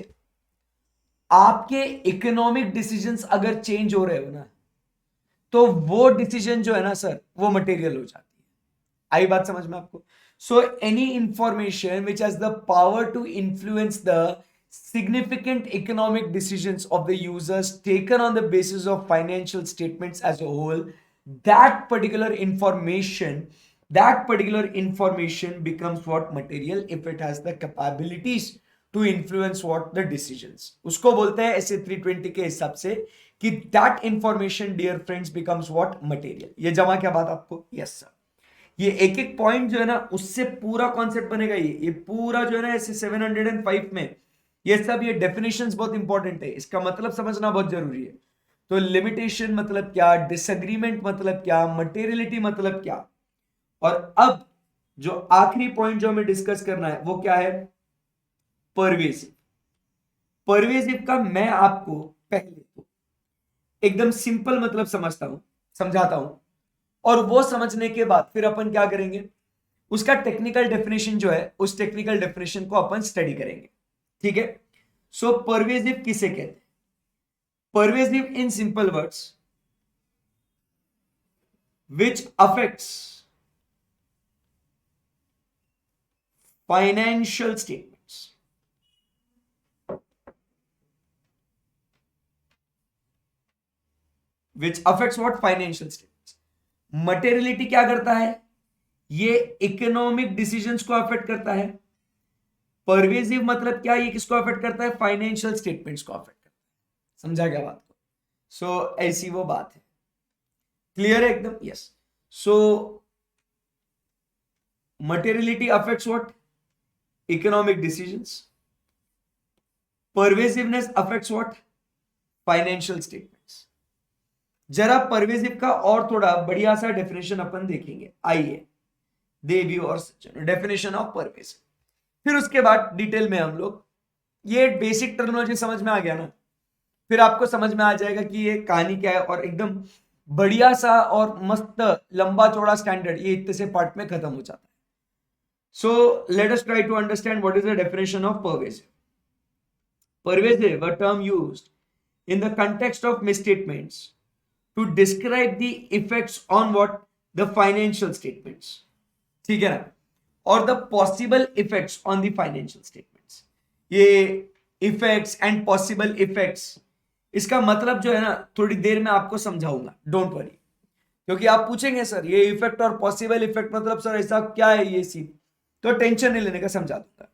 आपके इकोनॉमिक डिसीजंस अगर चेंज हो रहे हो ना, तो वो डिसीजन जो है ना सर वो मटेरियल हो जाती है। आई बात समझ में आपको? So any information which has the power to influence the significant economic decisions of the users taken on the basis of financial statements as a whole, that particular information becomes what material if it has the capabilities to influence what the decisions। उसको बोलते हैं ऐसे 320 के हिसाब से कि that information dear friends becomes what material। ये जमा क्या बात आपको? Yes sir. ये एक एक पॉइंट जो है ना उससे पूरा कॉन्सेप्ट बनेगा। ये पूरा जो है ना ऐसे 705 में ये सब ये डेफिनेशंस बहुत इंपॉर्टेंट है, इसका मतलब समझना बहुत जरूरी है। तो लिमिटेशन मतलब क्या, डिसएग्रीमेंट मतलब क्या, मटेरियलिटी मतलब क्या। और अब जो आखिरी पॉइंट जो हमें डिस्कस करना है वो क्या है? परवेसिव। परवेसिव का मैं आपको पहले तो एकदम सिंपल मतलब समझाता हूं और वो समझने के बाद फिर अपन क्या करेंगे, उसका टेक्निकल डेफिनेशन जो है उस टेक्निकल डेफिनेशन को अपन स्टडी करेंगे। ठीक है? सो परवेसिव किसे कहते हैं? Pervasive in simple words which affects financial statements. Which affects what? Financial statements. Materiality क्या करता है? ये इकोनॉमिक डिसीजंस को अफेक्ट करता है। परवेसिव मतलब क्या? ये किसको अफेक्ट करता है? फाइनेंशियल स्टेटमेंट्स को अफेक्ट करता है। समझा क्या बात को? सो ऐसी वो बात है। क्लियर है एकदम? Yes. So materiality affects what? Economic decisions. Pervasiveness affects what? Financial statements. जरा परवेसिव का और थोड़ा बढ़िया सा डेफिनेशन अपन देखेंगे। आइए देवी और सचिन, डेफिनेशन ऑफ परवेसिव। फिर उसके बाद डिटेल में हम लोग ये बेसिक टर्मिनोलॉजी समझ में आ गया ना, फिर आपको समझ में आ जाएगा कि ये कहानी क्या है और एकदम बढ़िया सा और मस्त लंबा चौड़ा स्टैंडर्ड ये इतने से पार्ट में खत्म हो जाता है। So let us try to understand what is the definition of pervasive. Pervasive, a term used in the context of misstatements to describe the effects on what? The financial statements. ठीक है ना? और the possible effects on the financial statements. ये effects and possible effects इसका मतलब जो है ना थोड़ी देर में आपको समझाऊंगा, डोंट वरी। क्योंकि आप पूछेंगे सर ये इफेक्ट और पॉसिबल इफेक्ट मतलब सर ऐसा क्या है ये सी, तो टेंशन नहीं लेने का, समझा दूंगा।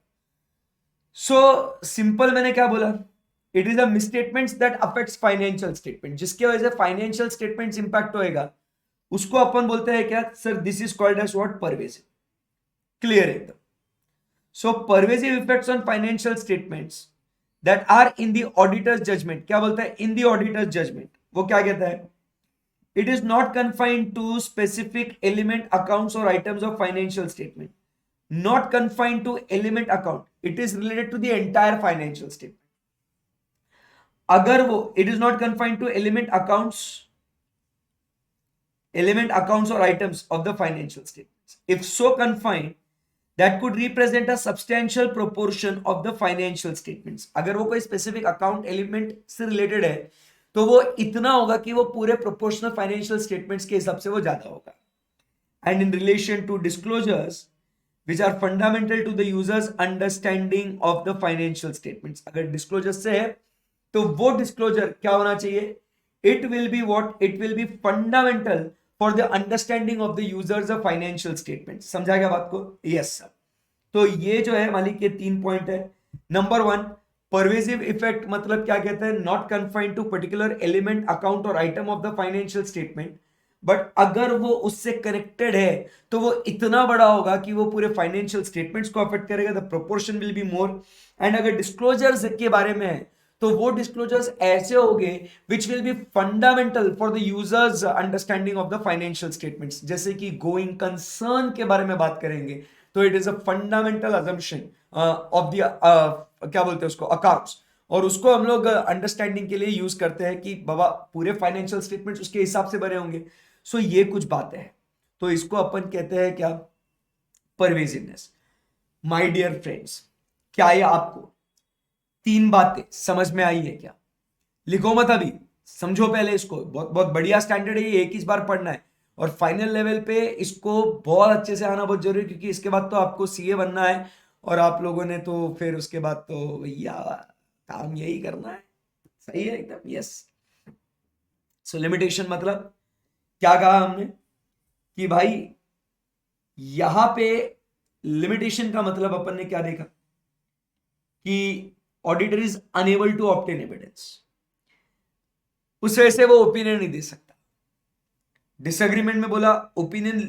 सो सिंपल मैंने क्या बोला, it is a misstatements that affects financial statement, जिसके वजह से फाइनेंशियल स्टेटमेंट्स इंपैक्ट होएगा, उसको अपन बोलते हैं क्या sir, this is called as what, pervasive. Clear एकदम। So pervasive effects on financial statements that are in the auditors judgement, क्या बोलता है, इन द ऑडिटर्स जजमेंट, वो क्या कहता है, it is not confined to specific element accounts or items of financial statement, not confined to element account, it is related to the entire financial statement। अगर वो it is not confined to element accounts or items of the financial statements, if so confined that could represent a substantial proportion of the financial statements, अगर वो कोई specific account element से related है तो वो इतना होगा कि वो पूरे प्रोपोर्शनल फाइनेंशियल स्टेटमेंट्स के हिसाब से वो ज्यादा होगा। And in relation to disclosures which are fundamental to the users understanding of the financial statements, अगर डिस्क्लोजर से है तो वो डिस्क्लोजर क्या होना चाहिए, it will be what, it will be fundamental for the understanding of the users of financial statement. समझा गया बात को? Yes sir. तो ये जो है मालिक के 3 पॉइंट है। नंबर 1, परवेसिव इफेक्ट मतलब क्या कहते हैं, not confined to particular element account और item of the financial statement, but अगर वो उससे कनेक्टेड है तो वो इतना बड़ा होगा कि वो पूरे फाइनेंशियल स्टेटमेंट्स को अफेक्ट करेगा, the proportion will be more. And अगर डिस्क्लोजर्स के बारे में है तो वो डिस्क्लोजर्स ऐसे होंगे which will be fundamental for the users understanding of the financial statements, जैसे कि गोइंग कंसर्न के बारे में बात करेंगे तो it is a fundamental assumption of the क्या बोलते हैं उसको, अकाउंट्स, और उसको हम लोग अंडरस्टैंडिंग के लिए यूज करते हैं कि बाबा पूरे फाइनेंशियल स्टेटमेंट्स उसके हिसाब से बने होंगे। सो ये कुछ बातें हैं, तो इसको अपन कहते हैं क्या, परवेसिवनेस। माय डियर फ्रेंड्स, क्या ये आपको 3 बातें समझ में आई है क्या? लिखो मत अभी, समझो पहले इसको, बहुत बहुत बढ़िया स्टैंडर्ड है ये, एक ही बार पढ़ना है और फाइनल लेवल पे इसको बहुत अच्छे से आना बहुत जरूरी है, क्योंकि इसके बाद तो आपको सीए बनना है और आप लोगों ने तो फिर उसके बाद तो भैया काम यही करना है। सही है एकदम, यस। सो लिमिटेशन मतलब क्या कहा हमने कि भाई यहां पे लिमिटेशन का मतलब अपन ने क्या देखा कि auditor is unable to obtain evidence, उस वजह से वो ओपिनियन नहीं दे सकता। डिसएग्रीमेंट में बोला ओपिनियन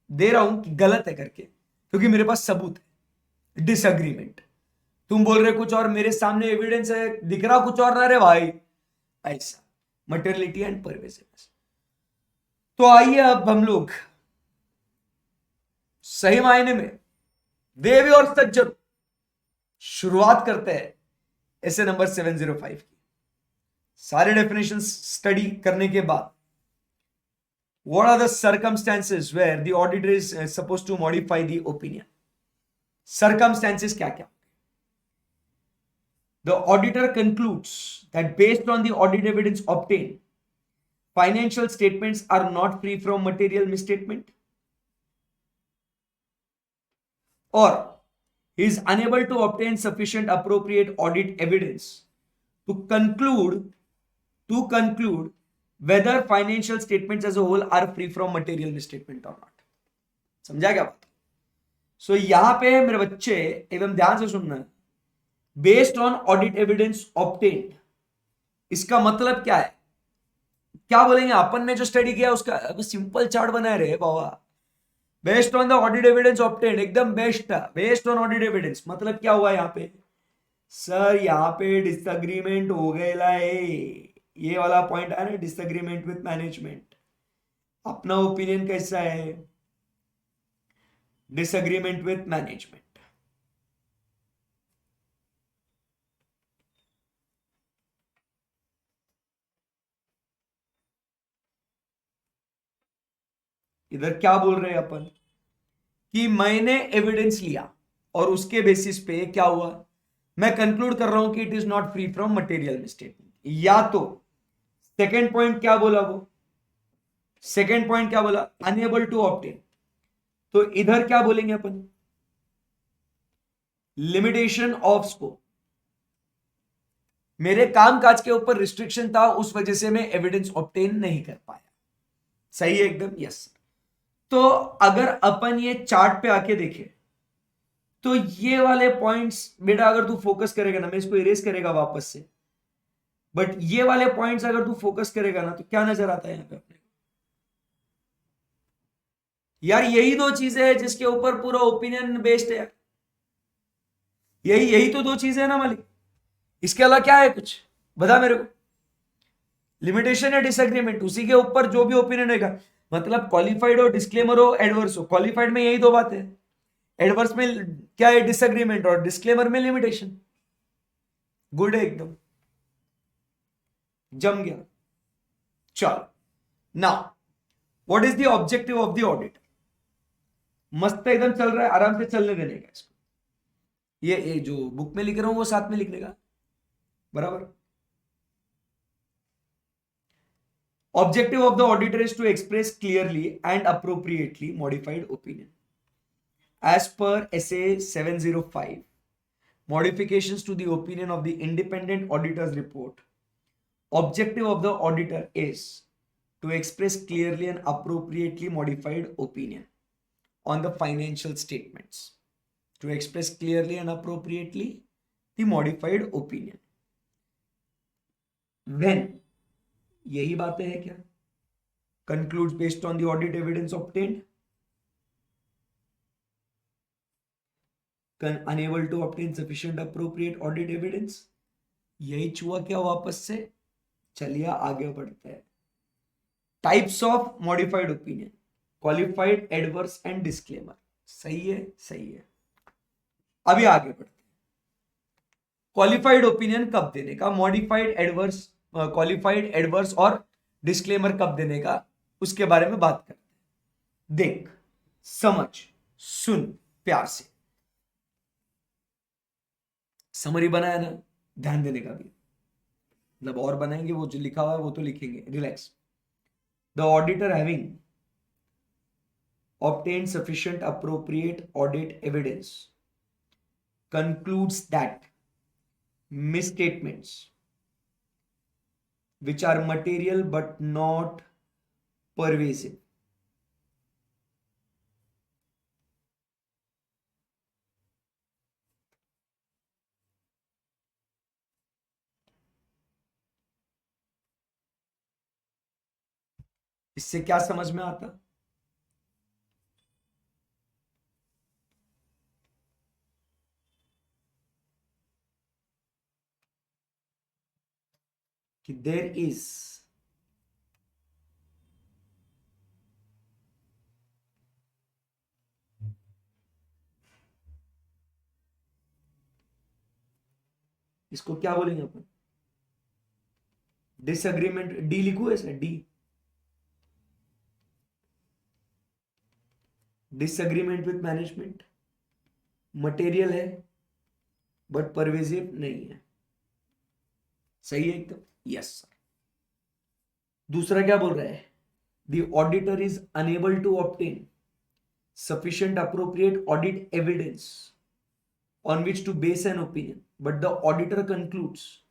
दे रहा हूं कि गलत है करके, क्योंकि मेरे पास सबूत है। डिसएग्रीमेंट, तुम बोल रहे कुछ और, मेरे सामने एविडेंस है, दिख रहा कुछ और ना रे भाई, ऐसा। Materiality and pervasiveness. तो आइए अब हम लोग सही मायने में देवी और सज्जन शुरुआत करते हैं ऐसे नंबर 705 की। सारे डेफिनेशन स्टडी करने के बाद what are the circumstances where the auditor is supposed to modify the opinion? Circumstances क्या क्या? The auditor concludes that based on the audit evidence obtained, financial statements are not free from material misstatement, or he is unable to obtain sufficient appropriate audit evidence to conclude whether financial statements as a whole are free from material misstatement or not। समझा क्या बात? सो यहां पे मेरे बच्चे एकदम ध्यान से सुनना, based on audit evidence obtained, इसका मतलब क्या है, क्या बोलेंगे अपन ने जो स्टडी किया उसका सिंपल चार्ट बनाए रहे बाबा। Based on the audit evidence obtained, एकदम best, based on audit evidence मतलब क्या हुआ यहाँ पे सर, यहाँ पे डिसएग्रीमेंट हो गया है, ये वाला पॉइंट है ना, डिसएग्रीमेंट विथ मैनेजमेंट। अपना ओपिनियन कैसा है, डिसएग्रीमेंट विथ मैनेजमेंट। इधर क्या बोल रहे हैं अपन कि मैंने एविडेंस लिया और उसके बेसिस पे क्या हुआ, मैं कंक्लूड कर रहा हूं कि it is not free from material misstatement. या तो सेकेंड पॉइंट क्या बोला, वो सेकेंड पॉइंट क्या बोला, अनएबल टू ऑब्टेन, तो इधर क्या बोलेंगे अपन, लिमिटेशन ऑफ स्कोप। मेरे कामकाज के ऊपर रिस्ट्रिक्शन था, उस वजह से मैं एविडेंस ऑब्टेन नहीं कर पाया। सही है एकदम, यस। तो अगर अपन ये चार्ट पे आके देखें तो ये वाले पॉइंट्स बेटा अगर तू फोकस करेगा ना, मैं इसको इरेज करेगा वापस से, बट ये वाले पॉइंट्स अगर तू फोकस करेगा ना तो क्या नजर आता है यहां पे अपने? यार यही दो चीजें हैं जिसके ऊपर पूरा ओपिनियन बेस्ड है। यही यही तो दो चीजें है ना मालिक, इसके अलावा क्या है कुछ? बता मेरे को। लिमिटेशन या डिसएग्रीमेंट, उसी के ऊपर जो भी ओपिनियन रहेगा, मतलब क्वालिफाइड हो, डिस्क्लेमर हो, एडवर्स हो। क्वालिफाइड में यही दो बातें हैं, एडवर्स में क्या है? डिसएग्रीमेंट, और डिस्क्लेमर में लिमिटेशन। गुड है एकदम, जम गया। चल now what is the objective of the audit? मस्त एकदम चल रहा है, आराम से चलने देने का इसको। ये जो बुक में लिख रहा हूं वो साथ में लिखने का, बराबर। Objective of the auditor is to express clearly and appropriately modified opinion. As per SA 705, modifications to the opinion of the independent auditor's report. Objective of the auditor is to express clearly and appropriately modified opinion on the financial statements. To express clearly and appropriately the modified opinion. When यही बातें हैं क्या? Concludes based on the audit evidence obtained, unable to obtain sufficient appropriate audit evidence, यही चुआ क्या वापस से? चलिए आगे बढ़ते हैं। Types of modified opinion, qualified, adverse and disclaimer. सही है, सही है। अभी आगे बढ़ते हैं। क्वालिफाइड ओपिनियन कब देने का, मॉडिफाइड, एडवर्स, क्वालिफाइड, एडवर्स और डिस्क्लेमर कब देने का, उसके बारे में बात करते हैं। देख, समझ, सुन प्यार से। समरी बनाया ना, ध्यान देने का भी, मतलब और बनाएंगे, वो जो लिखा हुआ है वो तो लिखेंगे, relax. The auditor having obtained sufficient appropriate audit evidence concludes that misstatements which are material but not pervasive इससे क्या समझ में आता? कि देयर इज इसको क्या बोलेंगे अपन? डिसएग्रीमेंट, डी लिखू ऐसा, D, disagreement with management material है बट परवेजिव नहीं है। सही है एकदम, यस सर। दूसरा क्या बोल रहा है? The auditor is unable to obtain sufficient appropriate audit evidence on which to base an opinion, but the auditor concludes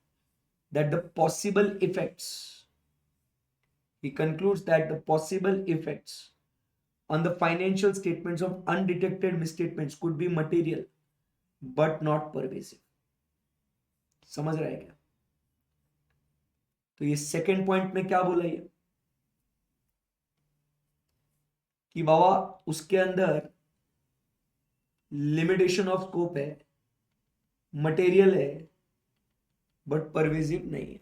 that the possible effects, he concludes that the possible effects on the financial statements of undetected misstatements could be material but not pervasive. समझ रहा है क्या? तो ये सेकेंड पॉइंट में क्या बोला ये कि बाबा उसके अंदर लिमिटेशन ऑफ स्कोप है, मटेरियल है बट परवेजिव नहीं है।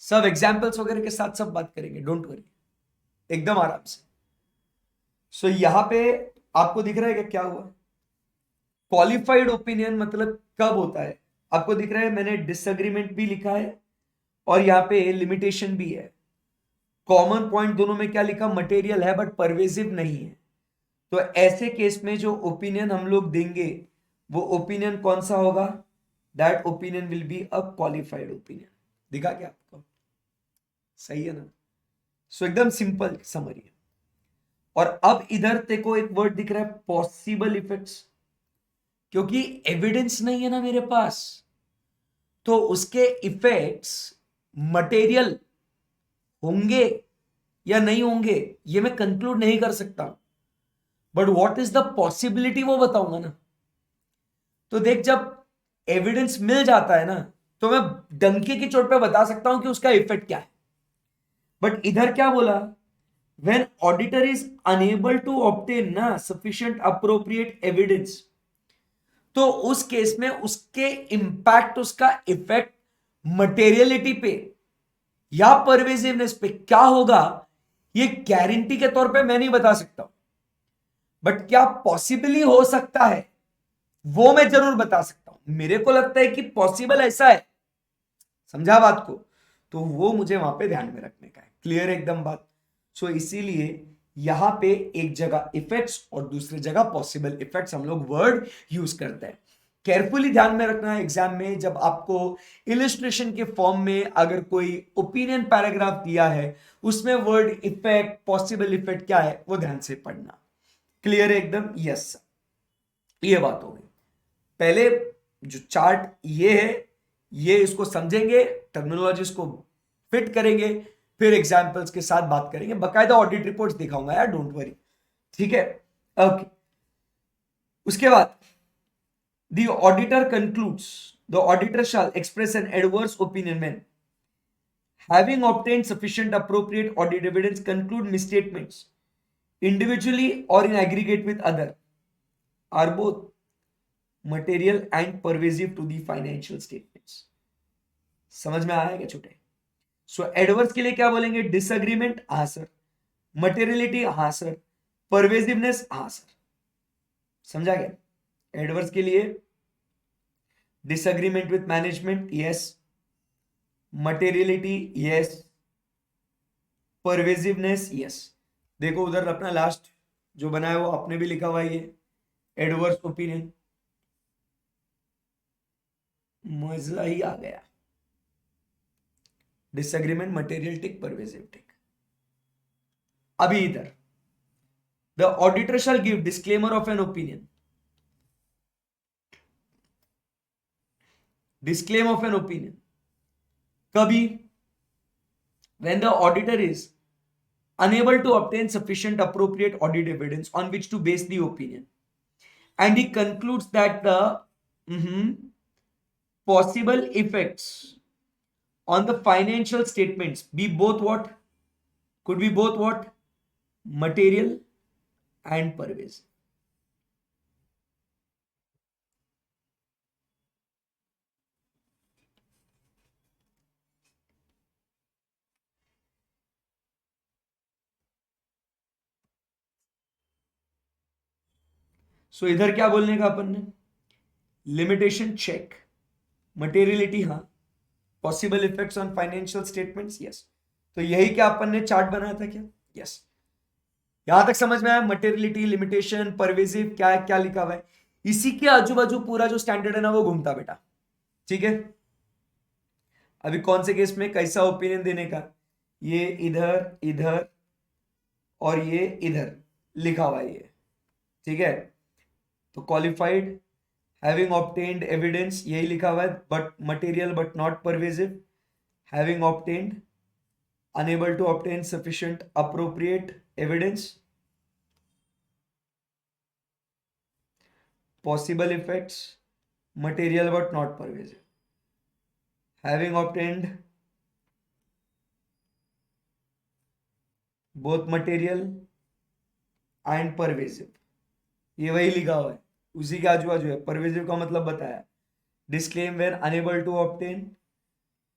सब एग्जाम्पल्स वगैरह के साथ सब बात करेंगे, डोंट वरी, एकदम आराम से। सो यहां पे आपको दिख रहा है कि क्या हुआ? क्वालिफाइड ओपिनियन मतलब कब होता है? आपको दिख रहा है मैंने डिसएग्रीमेंट भी लिखा है और यहां पे लिमिटेशन भी है। कॉमन पॉइंट दोनों में क्या लिखा? मटेरियल है बट परवेजिव नहीं है। तो ऐसे केस में जो ओपिनियन हम लोग देंगे वो ओपिनियन कौन सा होगा? That opinion will be a qualified opinion. दिखा क्या आपको? सही है ना? सो एकदम सिंपल समरी है। और अब इधर तेको एक वर्ड दिख रहा है, पॉसिबल इफेक्ट्स। क्योंकि एविडेंस नहीं है ना मेरे पास, तो उसके इफेक्ट्स मटेरियल होंगे या नहीं होंगे ये मैं कंक्लूड नहीं कर सकता, but what is the possibility वो बताऊंगा ना। तो देख, जब एविडेंस मिल जाता है ना, तो मैं डंके की चोट पे बता सकता हूं कि उसका इफेक्ट क्या है। बट इधर क्या बोला, when auditor is unable to obtain ना sufficient appropriate evidence, तो उस केस में उसके इंपैक्ट, उसका इफेक्ट मटेरियलिटी पे या परवेजिवनेस पे क्या होगा, ये गारंटी के तौर पे मैं नहीं बता सकता, बट क्या पॉसिबली हो सकता है वो मैं जरूर बता सकता हूं। मेरे को लगता है कि पॉसिबल ऐसा है, समझा बात को, तो वो मुझे वहां पे ध्यान में रखने का है। क्लियर एकदम बात। सो इसीलिए यहां पे एक जगह इफेक्ट्स और दूसरी जगह पॉसिबल इफेक्ट्स हम लोग वर्ड यूज करते हैं। केयरफुली ध्यान में रखना है एग्जाम में, जब आपको इलिस्ट्रेशन के फॉर्म में अगर कोई ओपिनियन पैराग्राफ दिया है, उसमें वर्ड इफेक्ट, पॉसिबल इफेक्ट क्या है वो ध्यान से पढ़ना। क्लियर है एकदम? यस, ये बात हो गई। पहले जो चार्ट ये है, ये इसको समझेंगे, टर्मिनोलॉजीज को फिट करेंगे, फिर एग्जांपल्स के साथ बात करेंगे, बकायदा ऑडिट रिपोर्ट्स दिखाऊंगा यार, डोंट वरी। ठीक है, ओके। उसके बाद the auditor concludes, the auditor shell express an adverse opinion when having obtained sufficient appropriate audit evidence conclude misstatements individually or in aggregate with other are both material and pervasive to the financial statements। समझ में आया क्या छोटे? सो एडवर्स के लिए क्या बोलेंगे? डिसएग्रीमेंट, हाँ सर। मटेरियलिटी, हाँ सर। परवेजिवनेस, हाँ सर। समझा गया? एडवर्स के लिए disagreement with management, yes. Materiality, yes. Pervasiveness, yes. देखो उधर अपना लास्ट जो बनाया वो आपने भी लिखा हुआ है, ये एडवर्स ओपिनियन। मजा ही आ गया। डिसएग्रीमेंट, मटेरियल टिक, परवेजिव टिक। अभी इधर the auditor shell give disclaimer of an opinion, disclaim of an opinion कभी, when the auditor is unable to obtain sufficient appropriate audit evidence on which to base the opinion and he concludes that the possible effects on the financial statements be both what, could be both what, material and pervasive। सो इधर क्या बोलने का अपन ने? लिमिटेशन चेक, मटेरियलिटी हाँ, possible effects on financial statements, yes. तो यही क्या अपन ने चार्ट बनाया था क्या? यस। यहां तक समझ में आया? मटेरियलिटी, लिमिटेशन, परवेजिव, क्या क्या लिखा हुआ है, इसी के आजू बाजू पूरा जो स्टैंडर्ड है ना वो घूमता बेटा। ठीक है, अभी कौन से केस में कैसा ओपिनियन देने का, ये इधर, इधर और ये इधर लिखा हुआ है ये। ठीक है, तो क्वालिफाइड, हैविंग ऑब्टेन्ड एविडेंस, यही लिखा हुआ है, but material but not pervasive, having obtained, unable to obtain sufficient appropriate evidence, possible effects, material but not pervasive, having obtained both material and pervasive, ये वही लिखा हुआ है, उसी के आजू बाजू है। परवेजिव का मतलब बताया, disclaim when unable to obtain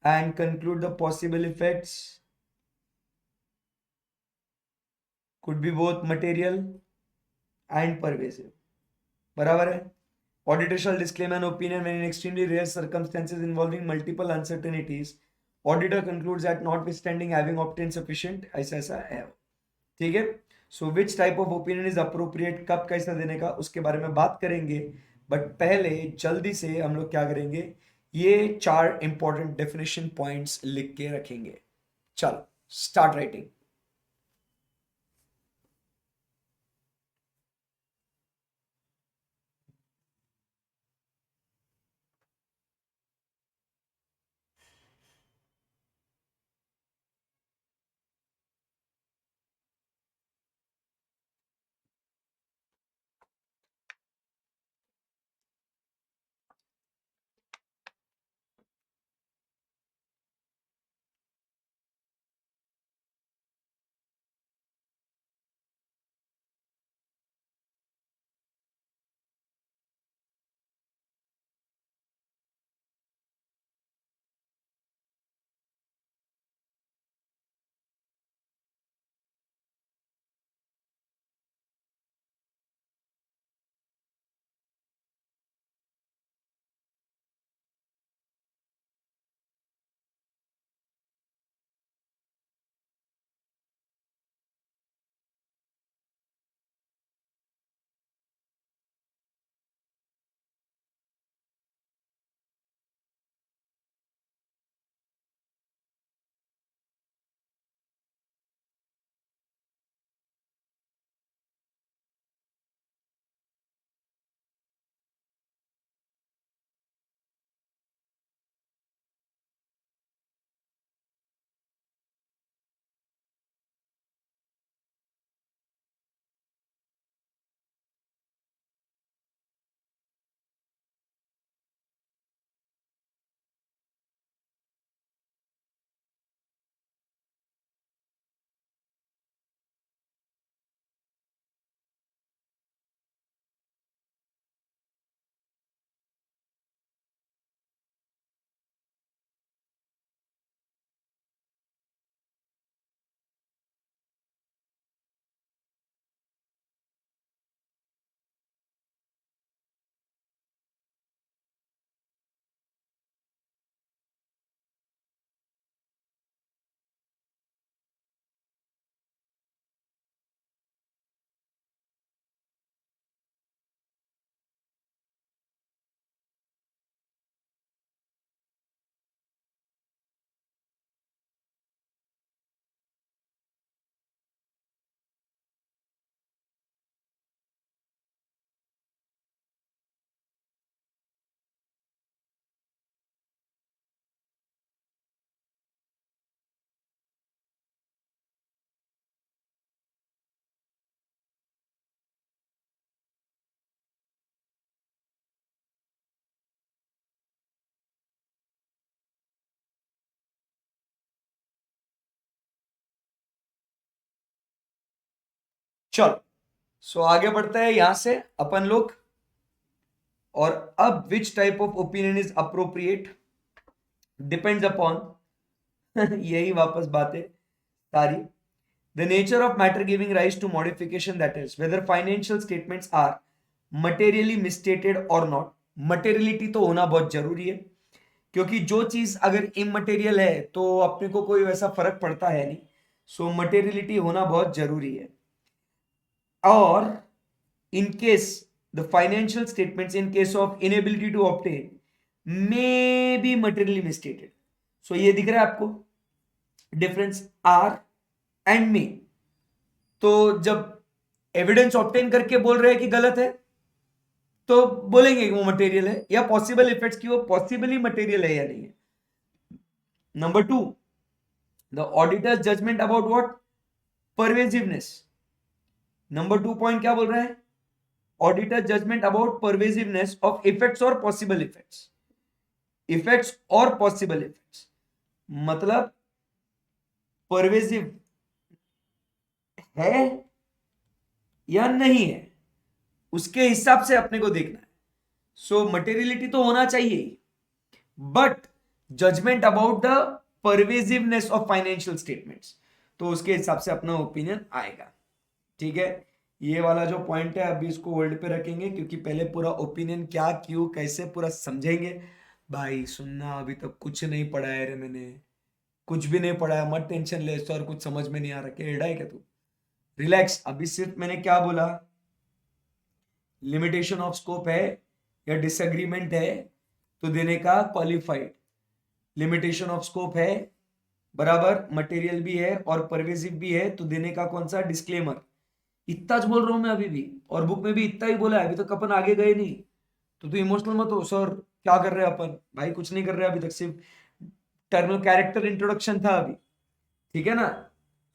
and conclude the possible effects could be both material and pervasive, बराबर है। Auditor shall disclaim an opinion when in extremely rare circumstances involving multiple uncertainties, auditor concludes that notwithstanding having obtained sufficient, ऐसा ऐसा है। ठीक है, so which type of opinion is appropriate, कब कैसा देने का उसके बारे में बात करेंगे, बट पहले जल्दी से हम लोग क्या करेंगे, ये 4 इंपॉर्टेंट डेफिनेशन पॉइंट्स लिख के रखेंगे। चलो स्टार्ट राइटिंग। चलो सो आगे बढ़ते हैं यहां से अपन लोग। और अब विच type of opinion is appropriate depends upon यही वापस बातें सारी। The nature of matter giving rise to modification, that is whether financial statements are materially misstated or not। Materiality तो होना बहुत जरूरी है, क्योंकि जो चीज अगर इमटेरियल है तो अपने को कोई वैसा फर्क पड़ता है नहीं। सो मटेरियलिटी होना बहुत जरूरी है। और in case the financial statements in case of inability to obtain may be materially misstated। so ये दिख रहा है आपको डिफरेंस आर एंड मे। तो जब एविडेंस ऑब्टेन करके बोल रहे हैं कि गलत है तो बोलेंगे कि वो मटेरियल है, या पॉसिबल इफेक्ट्स की वो पॉसिबली मटेरियल है या नहीं है। Number two, the auditors judgement about what, pervasiveness. Number 2 point क्या बोल रहा है, auditor judgement about pervasiveness of effects और पॉसिबल इफेक्ट्स। इफेक्ट्स और पॉसिबल इफेक्ट्स मतलब परवेसिव है या नहीं है, उसके हिसाब से अपने को देखना है। सो मटेरियलिटी तो होना चाहिए, but judgement about the pervasiveness of financial statements, तो उसके हिसाब से अपना ओपिनियन आएगा। ठीक है, ये वाला जो पॉइंट है अभी इसको होल्ड पे रखेंगे, क्योंकि पहले पूरा ओपिनियन क्या क्यों कैसे पूरा समझेंगे। भाई सुनना, अभी तक कुछ नहीं पढ़ा है रे, मैंने कुछ भी नहीं पढ़ा है, मत टेंशन ले सर, कुछ समझ में नहीं आ रहा, क्या एड़ा है क्या तू, रिलैक्स। अभी सिर्फ मैंने क्या बोला, लिमिटेशन ऑफ स्कोप है या डिसएग्रीमेंट है तो देने का क्वालिफाइड, लिमिटेशन ऑफ स्कोप है बराबर, मटेरियल भी है और परवेसिव भी है तो देने का कौन सा, डिस्क्लेमर। इतना बोल रहा हूं मैं अभी भी, और बुक में भी इतना ही बोला है, अभी तक अपन आगे गए नहीं। तो तू इमोशनल मत हो सर क्या कर रहे हैं अपन, भाई कुछ नहीं कर रहे अभी तक, सिर्फ टर्मिनल कैरेक्टर इंट्रोडक्शन था अभी, ठीक है ना।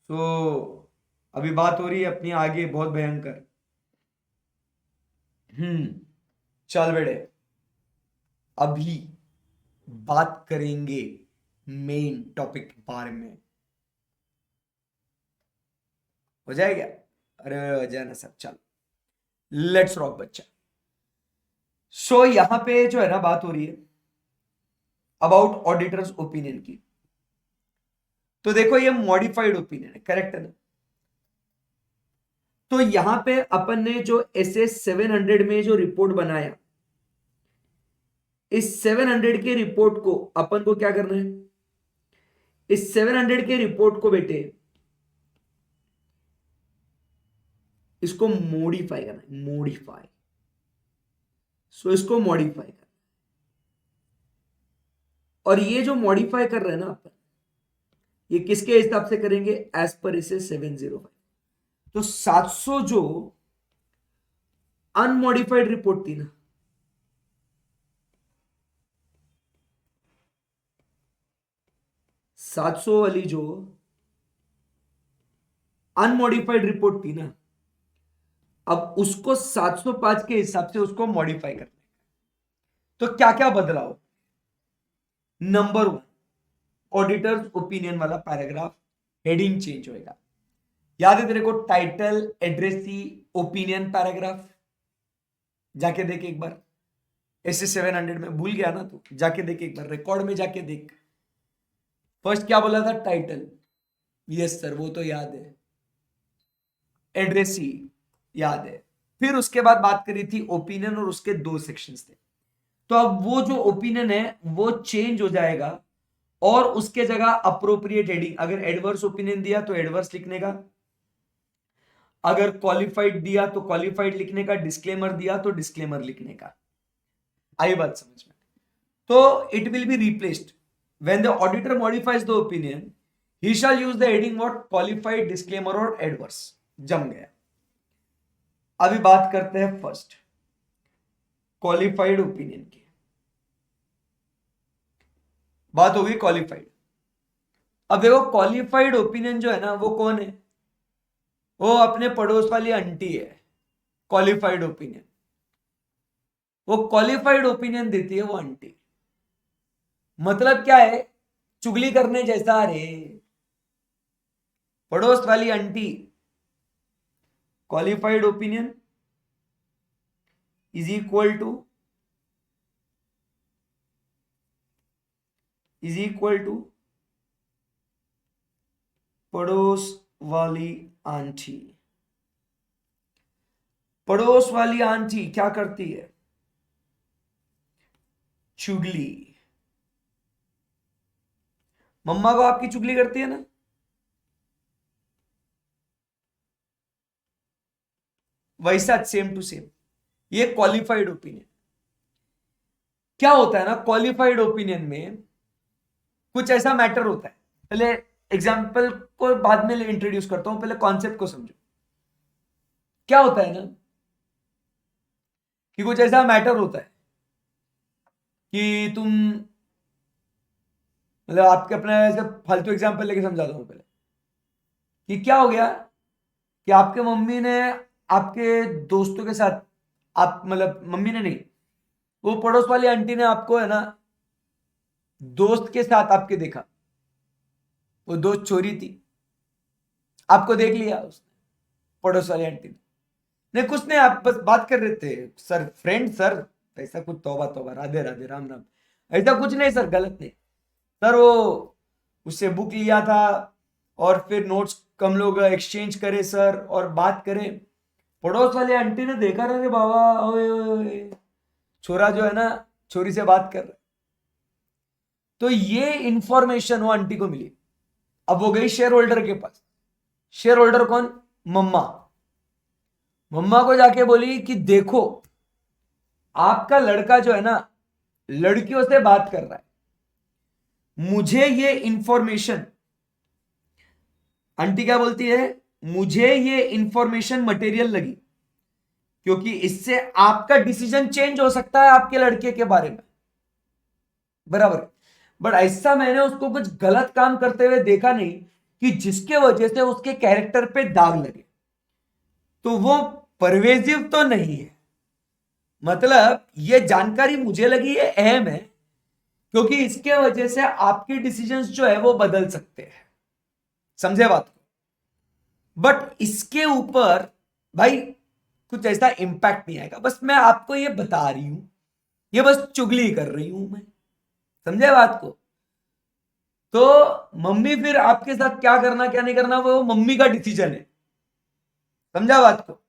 तो अभी बात हो रही है अपनी आगे बहुत भयंकर। चल बेटे, अभी बात करेंगे मेन टॉपिक के बारे में, हो जाएगा। अरे हो जाए ना सब, चल लेट्स रॉक बच्चा। सो यहां पे जो है ना बात हो रही है अबाउट ऑडिटर्स ओपिनियन की। तो देखो ये मॉडिफाइड ओपिनियन है, करेक्ट है ना। तो यहां पे अपन ने जो SS 700 में जो रिपोर्ट बनाया, इस 700 के रिपोर्ट को अपन को क्या करना है, इस 700 के रिपोर्ट को बेटे इसको मॉडिफाई करना है, मॉडिफाई। सो इसको मॉडिफाई करना, और ये जो मॉडिफाई कर रहे हैं ना अपन, ये किसके हिसाब से करेंगे, एज पर इसे 705। तो 700 जो अनमॉडिफाइड रिपोर्ट थी ना, सात सौ वाली जो अनमॉडिफाइड रिपोर्ट थी ना, अब उसको 705 के हिसाब से उसको मॉडिफाई करना है। तो क्या क्या बदलाव, नंबर 1, ऑडिटर्स ओपिनियन वाला पैराग्राफ हेडिंग चेंज होएगा। याद है तेरे को, टाइटल एड्रेसी ओपिनियन पैराग्राफ, जाके देख एक बार, SS 700 में भूल गया ना तू, जाके देख एक बार, रिकॉर्ड में जाके देख। फर्स्ट क्या बोला था, टाइटल, यस सर वो तो याद है, एड्रेसी याद है, फिर उसके बाद बात करी थी ओपिनियन, और उसके 2 सेक्शंस थे। तो अब वो जो ओपिनियन है वो चेंज हो जाएगा, और उसके जगह अप्रोप्रिएट हेडिंग, अगर एडवर्स ओपिनियन दिया तो एडवर्स लिखने का, अगर क्वालिफाइड दिया तो क्वालिफाइड लिखने का, डिस्क्लेमर दिया तो डिस्क्लेमर लिखने का। आई बात समझ में। तो it will be replaced when the auditor modifies the opinion, he shall use the heading what, qualified, disclaimer और एडवर्स। जम गया। अभी बात करते हैं फर्स्ट क्वालिफाइड ओपिनियन की। बात होगी क्वालिफाइड। अब देखो क्वालिफाइड ओपिनियन जो है ना वो कौन है, वो अपने पड़ोस वाली आंटी है। क्वालिफाइड ओपिनियन, वो क्वालिफाइड ओपिनियन देती है वो आंटी। मतलब क्या है, चुगली करने जैसा रे, पड़ोस वाली aunty qualified opinion is equal to पड़ोस वाली आंटी। पड़ोस वाली आंटी क्या करती है? चुगली। मम्मा को आपकी चुगली करती है ना? वैसा सेम टू सेम ये क्वालिफाइड ओपिनियन। क्या होता है ना, क्वालिफाइड ओपिनियन में कुछ ऐसा मैटर होता है। पहले एग्जाम्पल को बाद में इंट्रोड्यूस करता हूं, पहले कॉन्सेप्ट को समझो। क्या होता है ना कि कुछ ऐसा मैटर होता है कि तुम, मतलब आपके अपने ऐसे फालतू एग्जाम्पल लेके समझाता हूं पहले कि क्या हो गया कि आपके मम्मी ने आपके दोस्तों के साथ, आप मतलब मम्मी ने नहीं, वो पड़ोस वाली आंटी ने आपको है ना दोस्त के साथ आपके देखा, वो दोस्त चोरी थी, आपको देख लिया उसने, पड़ोस वाली आंटी ने। नहीं कुछ नहीं, आप बस बात कर रहे थे सर, फ्रेंड सर, ऐसा कुछ, तौबा तौबा, राधे राधे, राम राम, ऐसा कुछ नहीं सर, गलत नहीं सर, वो उससे बुक लिया था और फिर नोट्स कम लोग एक्सचेंज करे सर और बात करें। पड़ोस वाली आंटी ने देखा, रे बाबा, ओए ओए ओए, छोरा जो है ना छोरी से बात कर रहा है। तो ये इंफॉर्मेशन वो आंटी को मिली। अब वो गई शेयर होल्डर के पास। शेयर होल्डर कौन? मम्मा। मम्मा को जाके बोली कि देखो आपका लड़का जो है ना लड़कियों से बात कर रहा है, मुझे ये इंफॉर्मेशन, आंटी क्या बोलती है, मुझे ये इंफॉर्मेशन मटेरियल लगी क्योंकि इससे आपका डिसीजन चेंज हो सकता है आपके लड़के के बारे में, बराबर। बट ऐसा मैंने उसको कुछ गलत काम करते हुए देखा नहीं कि जिसके वजह से उसके कैरेक्टर पे दाग लगे। तो वो परवेजिव तो नहीं है। मतलब ये जानकारी मुझे लगी है अहम है क्योंकि इसके वजह से आपके डिसीजंस जो है वो बदल सकते हैं। समझे बात को? बट इसके ऊपर भाई कुछ ऐसा इंपैक्ट नहीं आएगा, बस मैं आपको ये बता रही हूं, ये बस चुगली कर रही हूं मैं। समझे बात को? तो मम्मी फिर आपके साथ क्या करना क्या नहीं करना वो मम्मी का डिसीजन है। समझा बात को?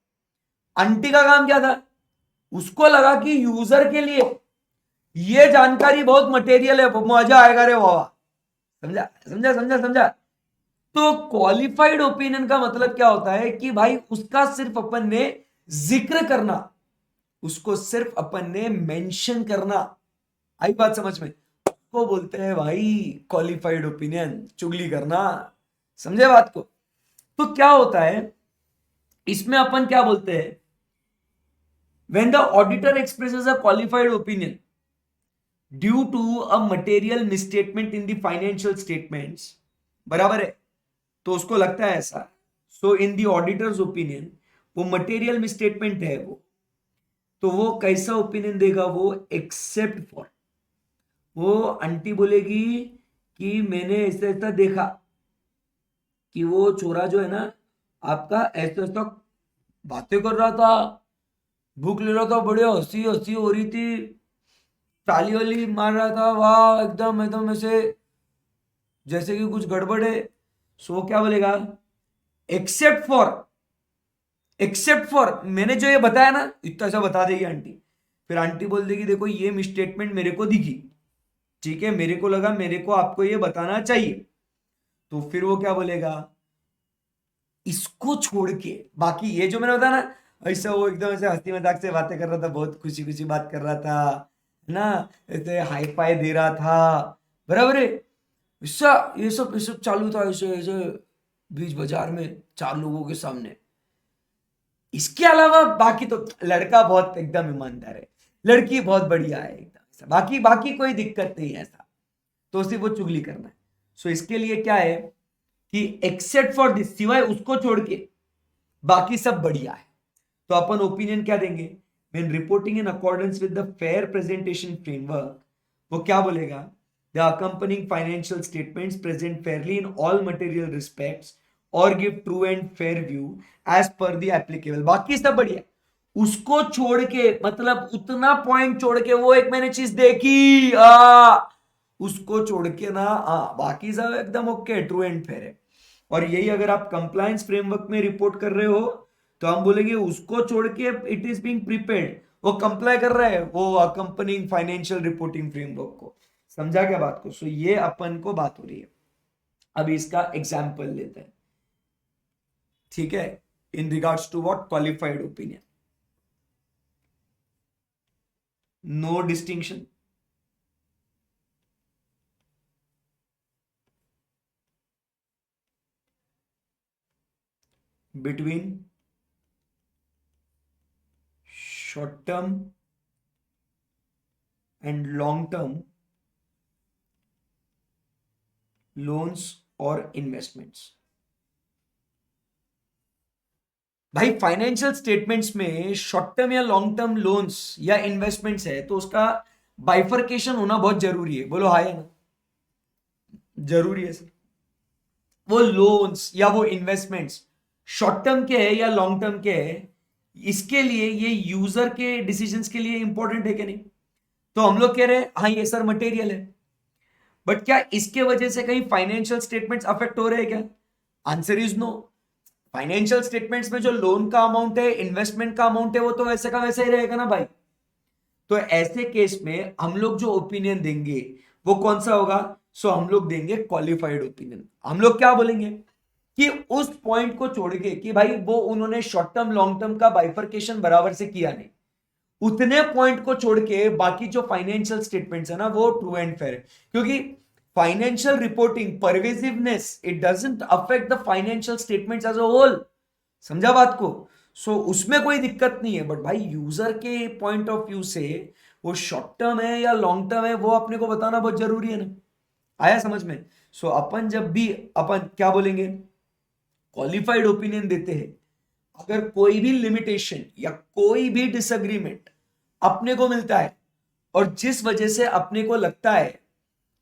आंटी का काम क्या था? उसको लगा कि यूजर के लिए ये जानकारी बहुत मटेरियल है, मजा आएगा रे बाबा। समझा समझा समझा समझा? तो क्वालिफाइड ओपिनियन का मतलब क्या होता है कि भाई उसका सिर्फ अपन ने जिक्र करना, उसको सिर्फ अपन ने मेंशन करना। आई बात समझ में? को बोलते हैं भाई क्वालिफाइड ओपिनियन, चुगली करना। समझे बात को? तो क्या होता है इसमें, अपन क्या बोलते हैं, when the auditor expresses a qualified opinion due to a material misstatement in the financial statements, बराबर है, तो उसको लगता है ऐसा, so in the auditors opinion वो मटेरियल मिसस्टेटमेंट है वो, तो वो कैसा ओपिनियन देगा, वो एक्सेप्ट फॉर, वो आंटी बोलेगी कि मैंने ऐसा ऐसा देखा कि वो छोरा जो है ना आपका ऐसा ऐसा बातें कर रहा था, भूख ले रहा था, बढ़िया हंसी हंसी हो रही थी, ताली वाली मार रहा था, वाह एकदम एकदम ऐसे जैसे कि कुछ गड़बड़ है। सो क्या बोलेगा, एक्सेप्ट फॉर, एक्सेप्ट फॉर मैंने जो ये बताया ना, इतना सा बता देगी आंटी। फिर आंटी बोल देगी देखो ये मिसस्टेटमेंट मेरे को दिखी, ठीक है, मेरे को लगा मेरे को आपको ये बताना चाहिए। तो फिर वो क्या बोलेगा, इसको छोड़ के बाकी ये जो मैंने बताया ना, ऐसा वो एकदम ऐसे हंसी मजाक से बातें कर रहा था, बहुत खुशी खुशी बात कर रहा था ना, ऐसे हाई फाई दे रहा था, बराबर है, ऐसा ये सब चालू था ऐसे ऐसे बीच बाजार में चार लोगों के सामने। इसके अलावा बाकी तो लड़का बहुत एकदम ईमानदार है, लड़की बहुत बढ़िया है एकदम ऐसा, बाकी बाकी कोई दिक्कत नहीं है ऐसा, तो सिर्फ वो चुगली करना है। सो इसके लिए क्या है कि एक्सेप्ट फॉर दिस, सिवाय उसको छोड़ के बाकी सब बढ़िया है। तो अपन ओपिनियन क्या देंगे, when reporting in accordance with the fair presentation framework, वो क्या बोलेगा, the accompanying financial statements present fairly in all material respects और give true and fair view as per the applicable, बाकी सब बढ़िया। उसको छोड़ के मतलब उतना पॉइंट छोड़ के वो एक मैंने चीज देखी उसको छोड़ के ना बाकी सब एकदम ओके, ट्रू एंड फेयर है। और यही अगर आप कंप्लायंस फ्रेमवर्क में रिपोर्ट कर रहे हो तो हम बोलेंगे उसको छोड़ के इट इज बीइंग प्रिपेयर्ड, वो कंप्लाई कर रहा है वो अकंपनिंग फाइनेंशियल रिपोर्टिंग फ्रेमवर्क को। समझा क्या बात को? सो ये अपन को बात हो रही है। अभी इसका एग्जाम्पल लेते हैं, ठीक है, in regards to what? Qualified opinion. No distinction between short term and long term loans और इन्वेस्टमेंट्स। भाई फाइनेंशियल स्टेटमेंट्स में शॉर्ट टर्म या लॉन्ग टर्म लोन्स या इन्वेस्टमेंट्स है तो उसका बाइफर्केशन होना बहुत जरूरी है। बोलो हाँ या ना? जरूरी है सर। वो लोन्स या वो इन्वेस्टमेंट्स शॉर्ट टर्म के है या लॉन्ग टर्म के है, इसके लिए ये यूजर के डिसीजंस के लिए इंपॉर्टेंट है कि नहीं? तो हम लोग कह रहे हैं हाँ ये सर मटेरियल है, बट क्या इसके वजह से कहीं फाइनेंशियल स्टेटमेंट्स अफेक्ट हो रहे हैं क्या? Answer is no. Financial statements में जो लोन का अमाउंट है, इन्वेस्टमेंट का अमाउंट है, वो तो वैसे का वैसे ही रहेगा ना भाई। तो ऐसे केस में हम लोग जो ओपिनियन देंगे वो कौन सा होगा? सो हम लोग देंगे क्वालिफाइड ओपिनियन। हम लोग क्या बोलेंगे कि उस पॉइंट को छोड़ के कि भाई वो उन्होंने शॉर्ट टर्म लॉन्ग टर्म का बाइफर्केशन बराबर से किया नहीं, उतने पॉइंट को छोड़ के बाकी जो फाइनेंशियल स्टेटमेंट्स है ना वो ट्रू एंड फेयर है। क्योंकि financial reporting pervasiveness it doesn't affect the financial statements as a whole. समझा बात को? सो उसमें कोई दिक्कत नहीं है, बट भाई यूजर के पॉइंट ऑफ व्यू से वो शॉर्ट टर्म है या लॉन्ग टर्म है वो अपने को बताना बहुत जरूरी है ना। आया समझ में? सो अपन जब भी अपन क्या बोलेंगे, क्वालिफाइड ओपिनियन देते हैं, अगर कोई भी लिमिटेशन या कोई भी डिसएग्रीमेंट अपने को मिलता है और जिस वजह से अपने को लगता है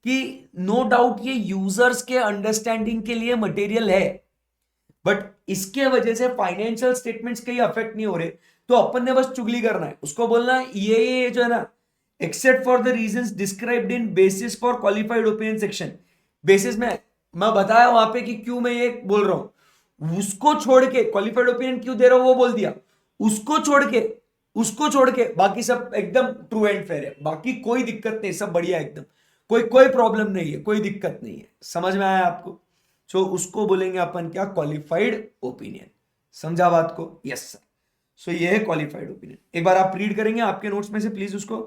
कि नो डाउट ये यूजर्स के अंडरस्टैंडिंग के लिए मटेरियल है, बट इसके वजह से फाइनेंशियल स्टेटमेंट्स कहीं अफेक्ट नहीं हो रहे, तो अपन ने बस चुगली करना है, उसको बोलना है ये जो है ना, except for the reasons described in basis for qualified opinion section. Basis में मैं बताया वहां पे कि क्यों मैं ये बोल रहा हूं, उसको छोड़ के क्वालिफाइड ओपिनियन क्यों दे रहा हूं वो बोल दिया। उसको छोड़ के उसको छोड़ के बाकी सब एकदम ट्रू एंड फेयर है, बाकी कोई दिक्कत नहीं, सब बढ़िया एकदम, कोई कोई प्रॉब्लम नहीं है, कोई दिक्कत नहीं है। समझ में आया आपको? सो उसको बोलेंगे अपन क्या? Qualified opinion. समझा बात को? Yes sir. सो ये है क्वालिफाइड ओपिनियन। एक बार आप रीड करेंगे आपके नोट्स में से प्लीज उसको।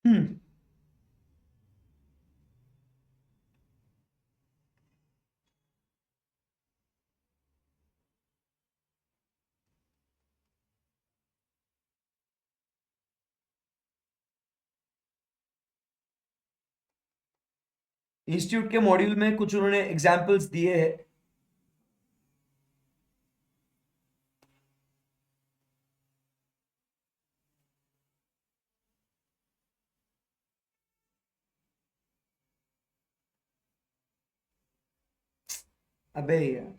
हम्म। इंस्टीट्यूट के मॉड्यूल में कुछ उन्होंने एग्जाम्पल्स दिए हैं। अबे यार,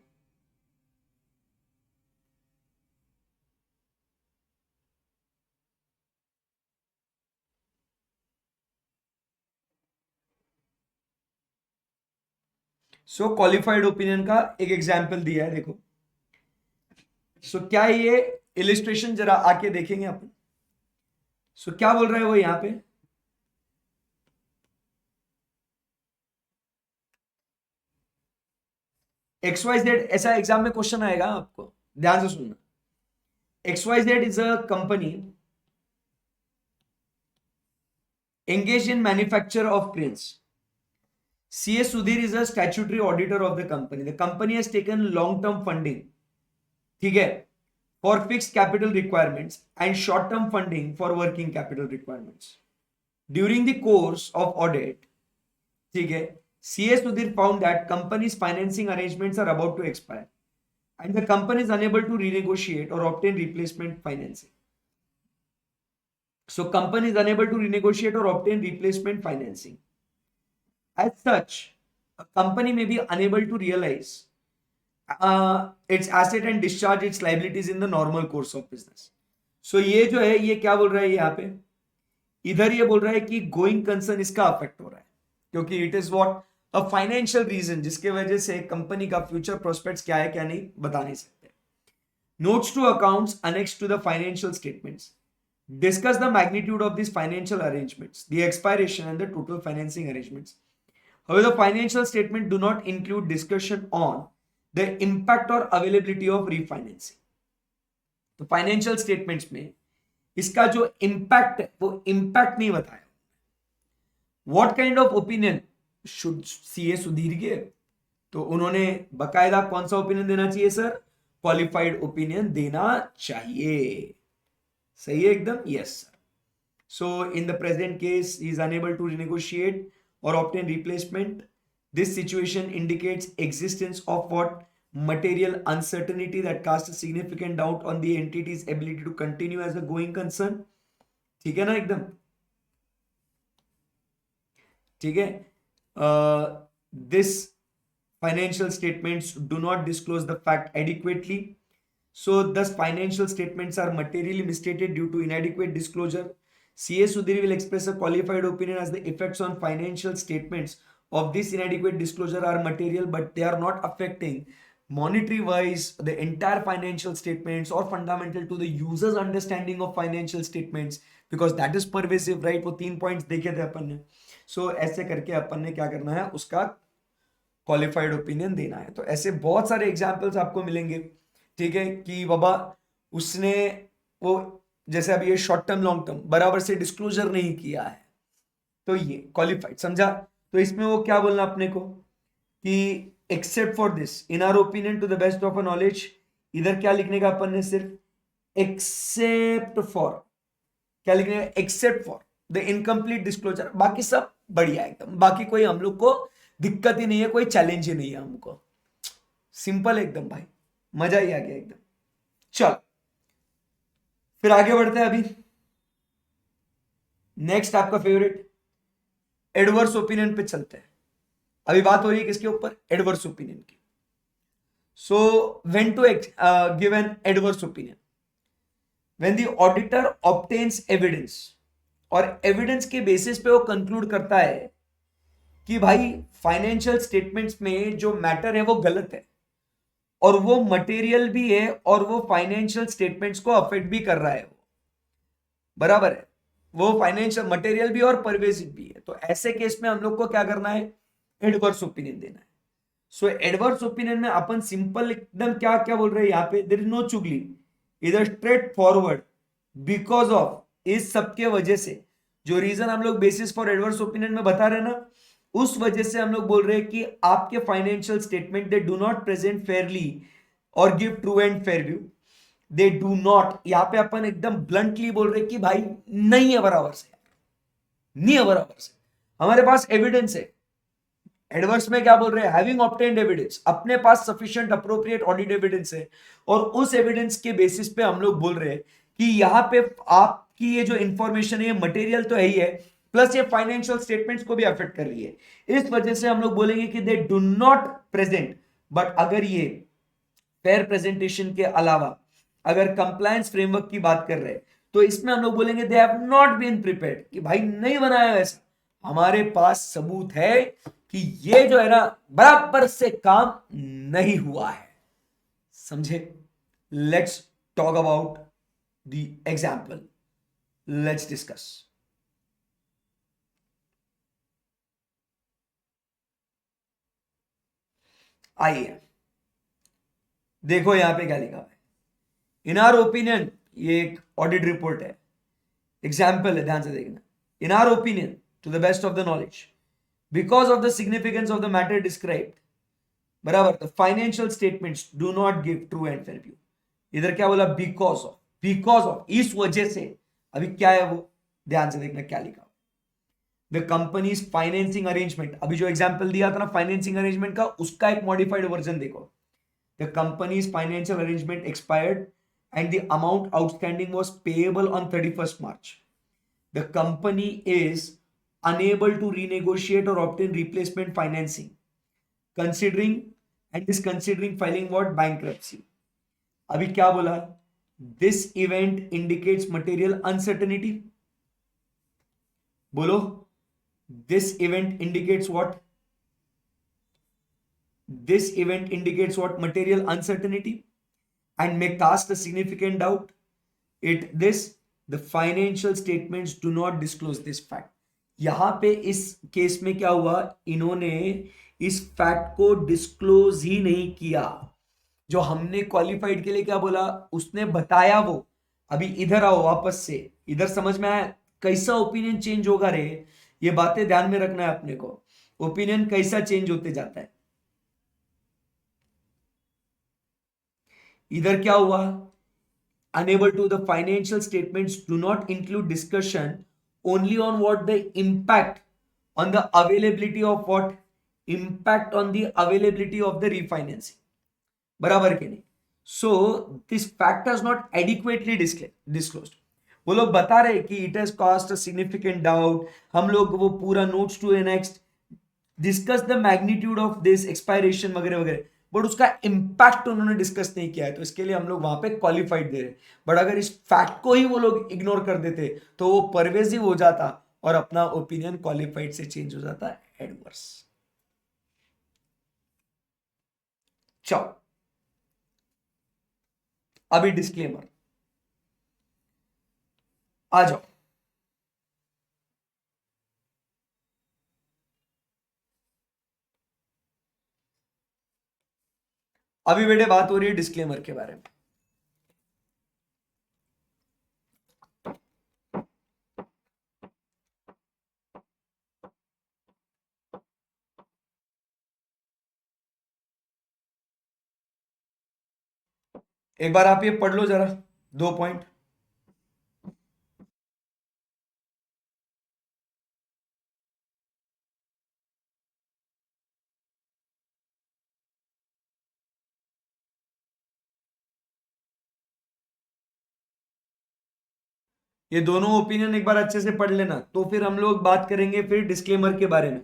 सो क्वालिफाइड ओपिनियन का एक एग्जाम्पल दिया है, देखो। सो क्या है ये इलिस्ट्रेशन, जरा आके देखेंगे अपन। सो क्या बोल रहा है वो यहां पे, एक्स वाई जेड, ऐसा एग्जाम में क्वेश्चन आएगा आपको, ध्यान से सुनना। X Y Z is a company engaged in manufacture of cranes. C.A. Sudhir is a statutory auditor of the company. The company has taken long-term funding, ठीक है, for fixed capital requirements and short-term funding for working capital requirements. During the course of audit, ठीक है, C.A. Sudhir found that company's financing arrangements are about to expire and the company is unable to renegotiate or obtain replacement financing. So company is unable to renegotiate or obtain replacement financing. As such, a company may be unable to realize its asset and discharge its liabilities in the normal course of business. So ये जो है, ये क्या बोल रहा है यहाँ पे, इधर ये बोल रहा है कि गोइंग कंसर्न इसका अफेक्ट हो रहा है, क्योंकि it is what, a financial reason, जिसके वजह से कंपनी का फ्यूचर प्रोस्पेक्ट्स क्या है क्या नहीं बता नहीं सकते. Notes to accounts annexed to the financial statements discuss the magnitude of these financial arrangements, the expiration and the total financing arrangements. However, the financial statement do not include discussion on the impact or availability of refinancing. तो फाइनेंशियल स्टेटमेंट्स में इसका जो इम्पैक्ट है वो इम्पैक्ट नहीं बताया. What kind of opinion should CA Sudhir give, तो उन्होंने बकायदा कौन सा ओपिनियन देना चाहिए सर, क्वालिफाइड ओपिनियन देना चाहिए. सही है एकदम, yes sir. So in the present case, he is unable to renegotiate or obtain replacement. This situation indicates existence of what, material uncertainty that casts a significant doubt on the entity's ability to continue as a going concern. ठीक है ना एकदम, ठीक है. This financial statements do not disclose the fact adequately. So thus financial statements are materially misstated due to inadequate disclosure. C.A. Sudhir will express a qualified opinion as the effects on financial statements of this inadequate disclosure are material, but they are not affecting monetary wise the entire financial statements or fundamental to the user's understanding of financial statements, because that is pervasive, right? वो 3 points देखे थे अपन ने. So ऐसे करके अपन ने क्या करना है, उसका क्वालिफाइड ओपिनियन देना है. तो ऐसे बहुत सारे एग्जाम्पल्स आपको मिलेंगे, ठीक है, कि बाबा उसने वो, जैसे अभी ये शॉर्ट टर्म लॉन्ग टर्म बराबर से डिस्क्लोजर नहीं किया है, तो ये क्वालिफाइड समझा. तो इसमें वो क्या बोलना अपने को कि except for this in our opinion to the best of a knowledge, इधर क्या लिखने का अपन ने, सिर्फ एक्सेप्ट फॉर, क्या लिखने का, except for the incomplete disclosure. बाकी सब बढ़िया एकदम, बाकी कोई हम लोग को दिक्कत ही नहीं है, कोई चैलेंज ही नहीं है हमको. सिंपल एकदम भाई, मजा ही आ गया एकदम. चल फिर आगे बढ़ते हैं. अभी नेक्स्ट आपका फेवरेट एडवर्स ओपिनियन पे चलते हैं. अभी बात हो रही है किसके ऊपर, एडवर्स ओपिनियन की. So when to give an adverse opinion, when the auditor obtains evidence, और एविडेंस के बेसिस पे वो कंक्लूड करता है कि भाई फाइनेंशियल स्टेटमेंट्स में जो मैटर है वो गलत है, और वो मटेरियल भी है, और वो फाइनेंशियल स्टेटमेंट्स को अफेक्ट भी कर रहा है, वो बराबर है, वो फाइनेंशियल मटेरियल भी और परवेसिव भी है. तो ऐसे केस में हम लोग को क्या करना है, एडवर्स ओपिनियन देना है. सो एडवर्स ओपिनियन में अपन सिंपल एकदम क्या क्या बोल रहे हैं यहाँ पे, देयर इज नो चुगली, इधर स्ट्रेट फॉरवर्ड, बिकॉज ऑफ, इस सबके वजह से, जो रीजन हम लोग बेसिस फॉर एडवर्स ओपिनियन में बता रहे हैं ना, उस वजह से हम लोग बोल रहे हैं कि आपके financial statement they do not present fairly और give true and fair view. They do not, यहां पे अपन एकदम ब्लंटली बोल रहे हैं कि भाई नहीं है बराबर से, नहीं है बराबर से, हमारे पास एविडेंस है. एडवर्स में क्या बोल रहे हैं, हैविंग ऑब्टेन्ड एविडेंस, अपने पास सफिशिएंट अप्रोप्रिएट ऑडिट एविडेंस है, और उस एविडेंस के बेसिस पे हम लोग बोल रहे हैं कि यहां पे आपकी ये जो इंफॉर्मेशन है, मटेरियल तो है ही है, प्लस ये फाइनेंशियल स्टेटमेंट्स को भी अफेक्ट कर रही है. इस वजह से हम लोग बोलेंगे कि दे डू नॉट प्रेजेंट बट अगर ये फेयर प्रेजेंटेशन के अलावा अगर कंप्लायंस फ्रेमवर्क की बात कर रहे हैं तो इसमें हम लोग बोलेंगे they have not been prepared, कि भाई नहीं बनाया वैसा, हमारे पास सबूत है कि ये जो है ना बराबर से काम नहीं हुआ है। समझे? Let's talk about the example, let's discuss. आइए देखो यहां पे क्या लिखा है। इन आर ओपिनियन, ये एक ऑडिट रिपोर्ट है, एग्जाम्पल है, ध्यान से देखना। In our opinion, to the best of the knowledge, because of the significance of the matter described, बराबर, the financial statements do not give true and fair view. इधर क्या बोला? बिकॉज ऑफ, इस वजह से। अभी क्या है वो, ध्यान से देखना क्या लिखा। द कंपनीज फाइनेंसिंग अरेंजमेंट, अभी जो एग्जांपल दिया था ना फाइनेंसिंग अरेंजमेंट का, उसका एक मॉडिफाइड वर्जन देखो। The companies financial arrangement expired and the amount outstanding was payable on 31st March. The company is unable to renegotiate or obtain replacement financing, considering and is considering filing what? Bankruptcy. अभी क्या बोला? This event indicates material uncertainty. बोलो, this event indicates what? This event indicates what? Material uncertainty and may cast a significant doubt. The financial statements do not disclose this fact. यहां पे इस केस में क्या हुआ? इन्होंने इस फैक्ट को डिस्क्लोज ही नहीं किया। जो हमने क्वालिफाइड के लिए क्या बोला, उसने बताया वो। अभी इधर आओ वापस से, इधर समझ में आया कैसा ओपिनियन चेंज होगा रे? ये बातें ध्यान में रखना है अपने को, ओपिनियन कैसा चेंज होते जाता है। इधर क्या हुआ? Unable to, the financial statements do not include discussion only on what the impact on the availability of what? Impact on the availability of the refinancing. बराबर के नहीं? So this fact has not adequately disclosed. वो लोग बता रहे कि it has caused a significant doubt. हम लोग वो पूरा notes to annexed discuss the magnitude of this expiration वगैरह वगैरह, बट उसका इंपैक्ट उन्होंने डिस्कस नहीं किया है, तो इसके लिए हम लोग वहां पे क्वालिफाइड दे रहे। बट अगर इस फैक्ट को ही वो लोग इग्नोर कर देते तो वो परवेजिव हो जाता और अपना ओपिनियन क्वालिफाइड से चेंज हो जाता एडवर्स। चलो अभी डिस्क्लेमर आ जाओ। अभी बेटे बात हो रही है डिस्क्लेमर के बारे में। एक बार आप ये पढ़ लो जरा, 2 पॉइंट। ये दोनों ओपिनियन एक बार अच्छे से पढ़ लेना, तो फिर हम लोग बात करेंगे फिर डिस्क्लेमर के बारे में।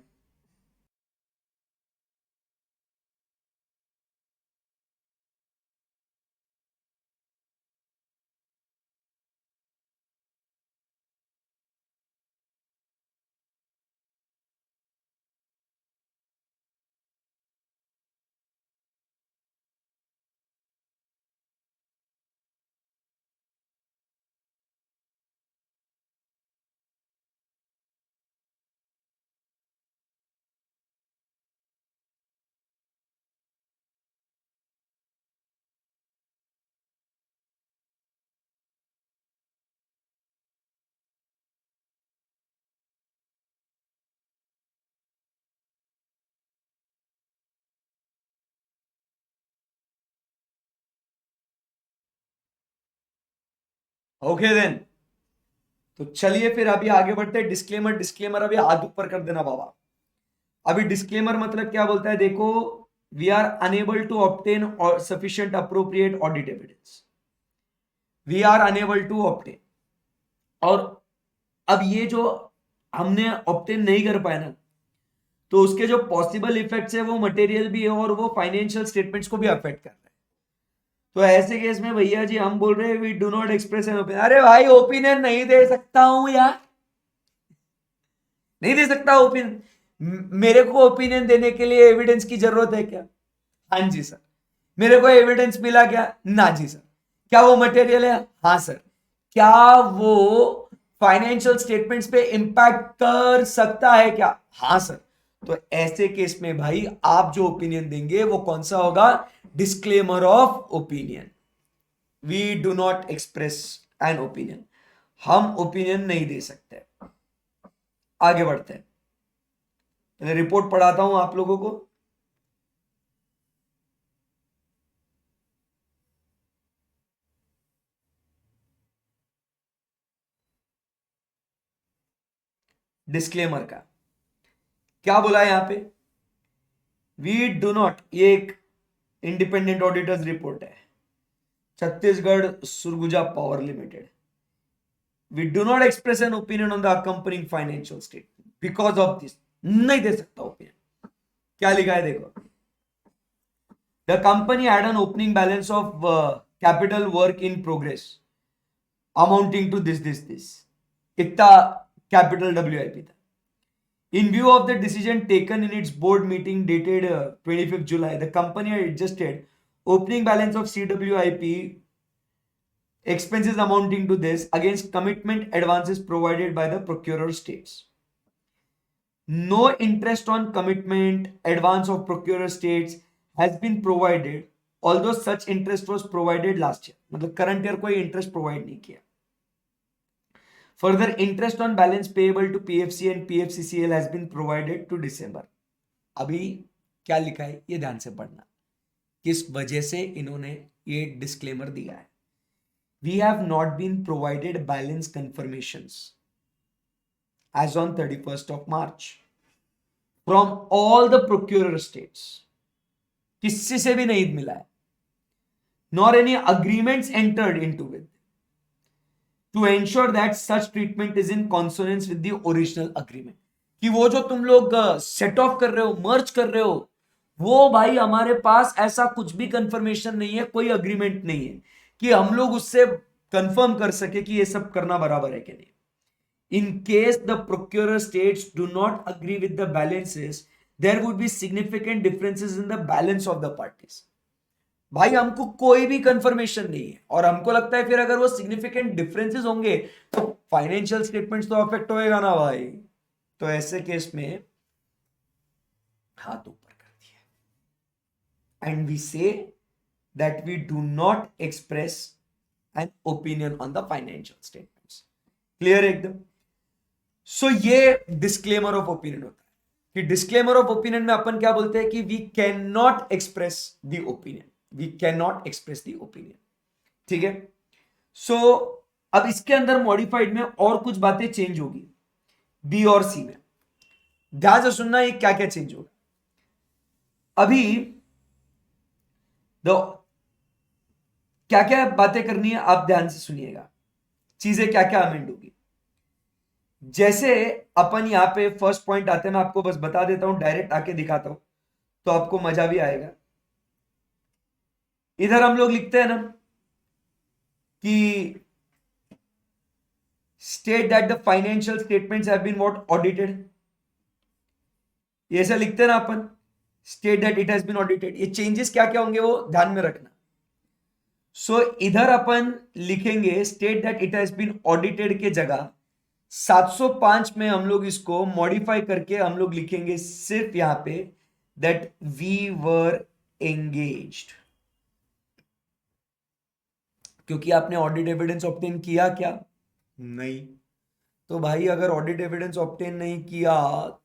ओके देन, तो चलिए फिर अभी आगे बढ़ते हैं। डिस्क्लेमर, डिस्क्लेमर अभी हाथ ऊपर कर देना बाबा। अभी डिस्क्लेमर मतलब क्या बोलता है देखो, we are unable to obtain sufficient appropriate audit evidence, we are unable to obtain. और अब ये जो हमने ऑब्टेन नहीं कर पाया ना, तो उसके जो पॉसिबल इफेक्ट्स है वो मटेरियल भी है और वो फाइनेंशियल स्टेटमेंट्स को भी अफेक्ट कर रहा है। तो ऐसे केस में भैया जी हम बोल रहे हैं we do not express an opinion. अरे भाई ओपिनियन नहीं दे सकता हूं यार, नहीं दे सकता ओपिनियन। मेरे को ओपिनियन देने के लिए एविडेंस की जरूरत है क्या? हाँ जी सर। मेरे को एविडेंस मिला क्या? ना जी सर। क्या वो मटेरियल है? हाँ सर। क्या वो फाइनेंशियल स्टेटमेंट्स पे इंपैक्ट कर सकता है क्या? हाँ सर। तो ऐसे केस में भाई आप जो ओपिनियन देंगे वो कौन सा होगा? Disclaimer of opinion. We do not express an opinion. हम ओपिनियन नहीं दे सकते। आगे बढ़ते हैं, पहले रिपोर्ट पढ़ाता हूं आप लोगों को। डिस्क्लेमर का क्या बोला है यहां पे? वी डू नॉट, ये एक इंडिपेंडेंट ऑडिटर्स रिपोर्ट है, Chhattisgarh Surguja Power Limited. We do not express an opinion on the accompanying financial statement because of this. नहीं दे सकता ओपिनियन। क्या लिखा है देखो, the company had an opening balance of capital work in progress amounting to this इतना कैपिटल WIP था। In view of the decision taken in its board meeting dated 25th July, the company had adjusted opening balance of CWIP expenses amounting to this against commitment advances provided by the procurer states. No interest on commitment advance of procurer states has been provided, although such interest was provided last year. मतलब current year कोई interest provide नहीं किया. Further, interest on balance payable to PFC and PFCCL has been provided to December. अभी क्या लिखा है ये ध्यान से पढ़ना, किस वजह से इन्होंने ये डिस्क्लेमर दिया है। We have not been provided balance confirmations as on 31st of March from all the procurer states. किसी से भी नहीं मिला है, nor any agreements entered into with to ensure that such treatment is in consonance with the original agreement. कि वो जो तुम लोग सेट ऑफ कर रहे हो, मर्ज कर रहे हो, वो भाई हमारे पास ऐसा कुछ भी कंफर्मेशन नहीं है, कोई अग्रीमेंट नहीं है कि हम लोग उससे कंफर्म कर सके कि ये सब करना बराबर है कि नहीं। In case the procurer states do not agree with the balances, there would be significant differences in the balance of the parties. भाई हमको कोई भी कंफर्मेशन नहीं है और हमको लगता है फिर अगर वो सिग्निफिकेंट डिफरेंसेस होंगे तो फाइनेंशियल स्टेटमेंट्स तो अफेक्ट होएगा ना भाई। तो ऐसे केस में हाथ ऊपर कर दिया and we say that we do not express an opinion on the financial statements. Clear एकदम? सो ये डिस्क्लेमर ऑफ ओपिनियन होता है कि डिस्क्लेमर ऑफ ओपिनियन में अपन क्या बोलते हैं कि we can not express the opinion, we can not express the opinion. ठीक है? सो अब इसके अंदर मॉडिफाइड में और कुछ बातें चेंज होगी बी और सी में। ध्यान से सुनना ये क्या क्या चेंज होगा। अभी दो क्या क्या बातें करनी है आप ध्यान से सुनिएगा, चीजें क्या क्या अमेंड होगी। जैसे अपन यहां पे फर्स्ट पॉइंट आते हैं, मैं आपको बस बता देता हूं, डायरेक्ट आके दिखाता हूं तो आपको मजा भी आएगा। इधर हम लोग लिखते हैं ना कि state that the financial statements have been what audited, ये ऐसा लिखते हैं ना अपन, state that it has been audited. ये चेंजेस क्या क्या होंगे वो ध्यान में रखना। सो इधर अपन लिखेंगे state that it has been audited के जगह 705 में हम लोग इसको मॉडिफाई करके हम लोग लिखेंगे सिर्फ यहां पे दैट वी वर एंगेज्ड, क्योंकि आपने ऑडिट एविडेंस ऑब्टेन किया क्या? नहीं। तो भाई अगर ऑडिट एविडेंस ऑब्टेन नहीं किया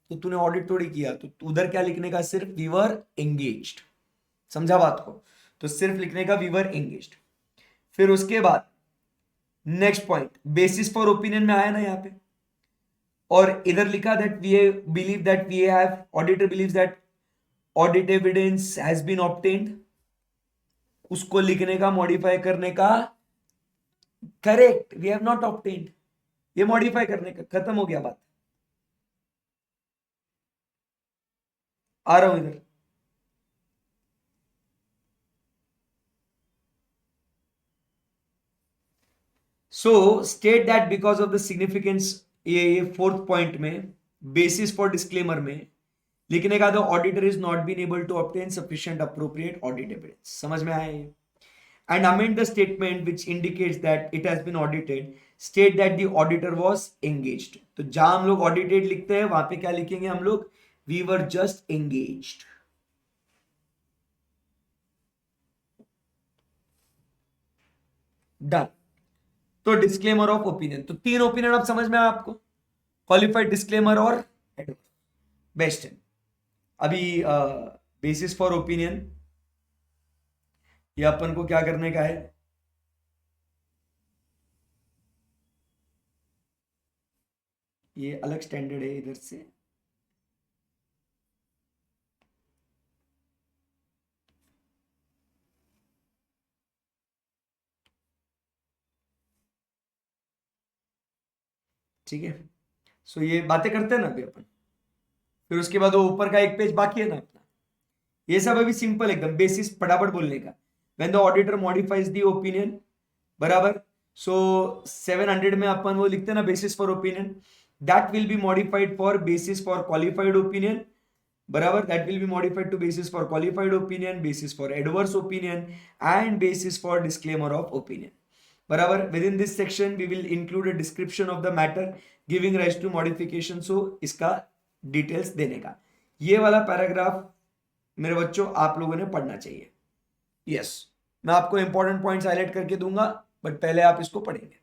तो तूने ऑडिट थोड़ी किया, तो उधर क्या लिखने का? सिर्फ वी वर एंगेज्ड। समझा बात को? तो सिर्फ लिखने का वी वर एंगेज्ड। फिर उसके बाद next point basis for opinion में आया ना यहाँ पे, और इधर लिखा that we believe that we have, auditor believes that audit evidence has been obtained, उसको लिखने का मॉडिफाई करने का correct we have not obtained, ये मॉडिफाई करने का, खत्म हो गया बात। आ रहा हूं इधर। So state that because of the significance, ये फोर्थ पॉइंट में बेसिस फॉर डिस्क्लेमर में लिखने का, the auditor is not been able to obtain sufficient appropriate audit evidence. समझ में आया ये? And amend the statement which indicates that it has been audited, state that the auditor was engaged. तो जहां हम लोग ऑडिटेड लिखते हैं वहां पे क्या लिखेंगे हम लोग? We were just engaged. Done. तो डिस्क्लेमर ऑफ ओपिनियन, तो तीन ओपिनियन अब समझ में आया आपको? क्वालिफाइड, डिस्क्लेमर और बेस्ट है। अभी बेसिस फॉर ओपिनियन, ये अपन को क्या करने का है? ये अलग स्टैंडर्ड है इधर से। ठीक है, सो ये बातें करते हैं ना अभी अपन, फिर उसके बाद वो ऊपर का एक पेज बाकी है ना अपना। ये सब अभी सिंपल एकदम बेसिस फटाफट बोलने का। When the auditor modifies the opinion, बराबर। सो 700 में अपन वो लिखते हैं ना basis for opinion, that will be modified for basis for qualified opinion, बराबर। That will be modified to basis for qualified opinion, basis for adverse opinion and basis for disclaimer of opinion, बराबर। Within this section we will include a description of the matter giving rise to modification. So इसका डिटेल्स देने का ये वाला पैराग्राफ मेरे बच्चों आप लोगों ने पढ़ना चाहिए। यस, मैं आपको इंपॉर्टेंट पॉइंट्स हाईलाइट करके दूंगा, बट पहले आप इसको पढ़ेंगे।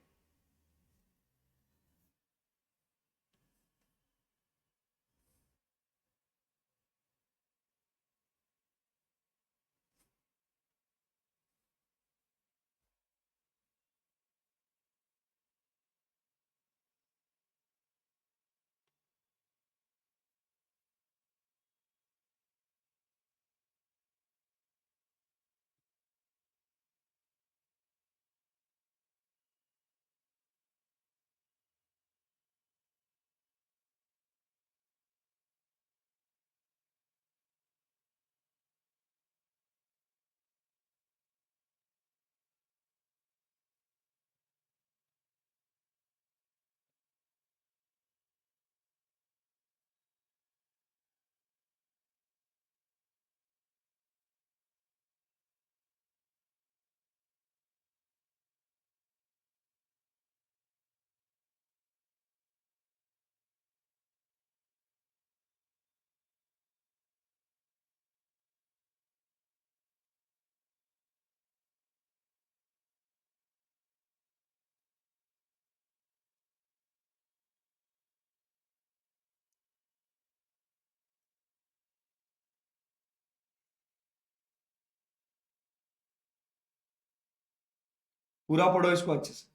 पूरा पढ़ो इसको अच्छे से।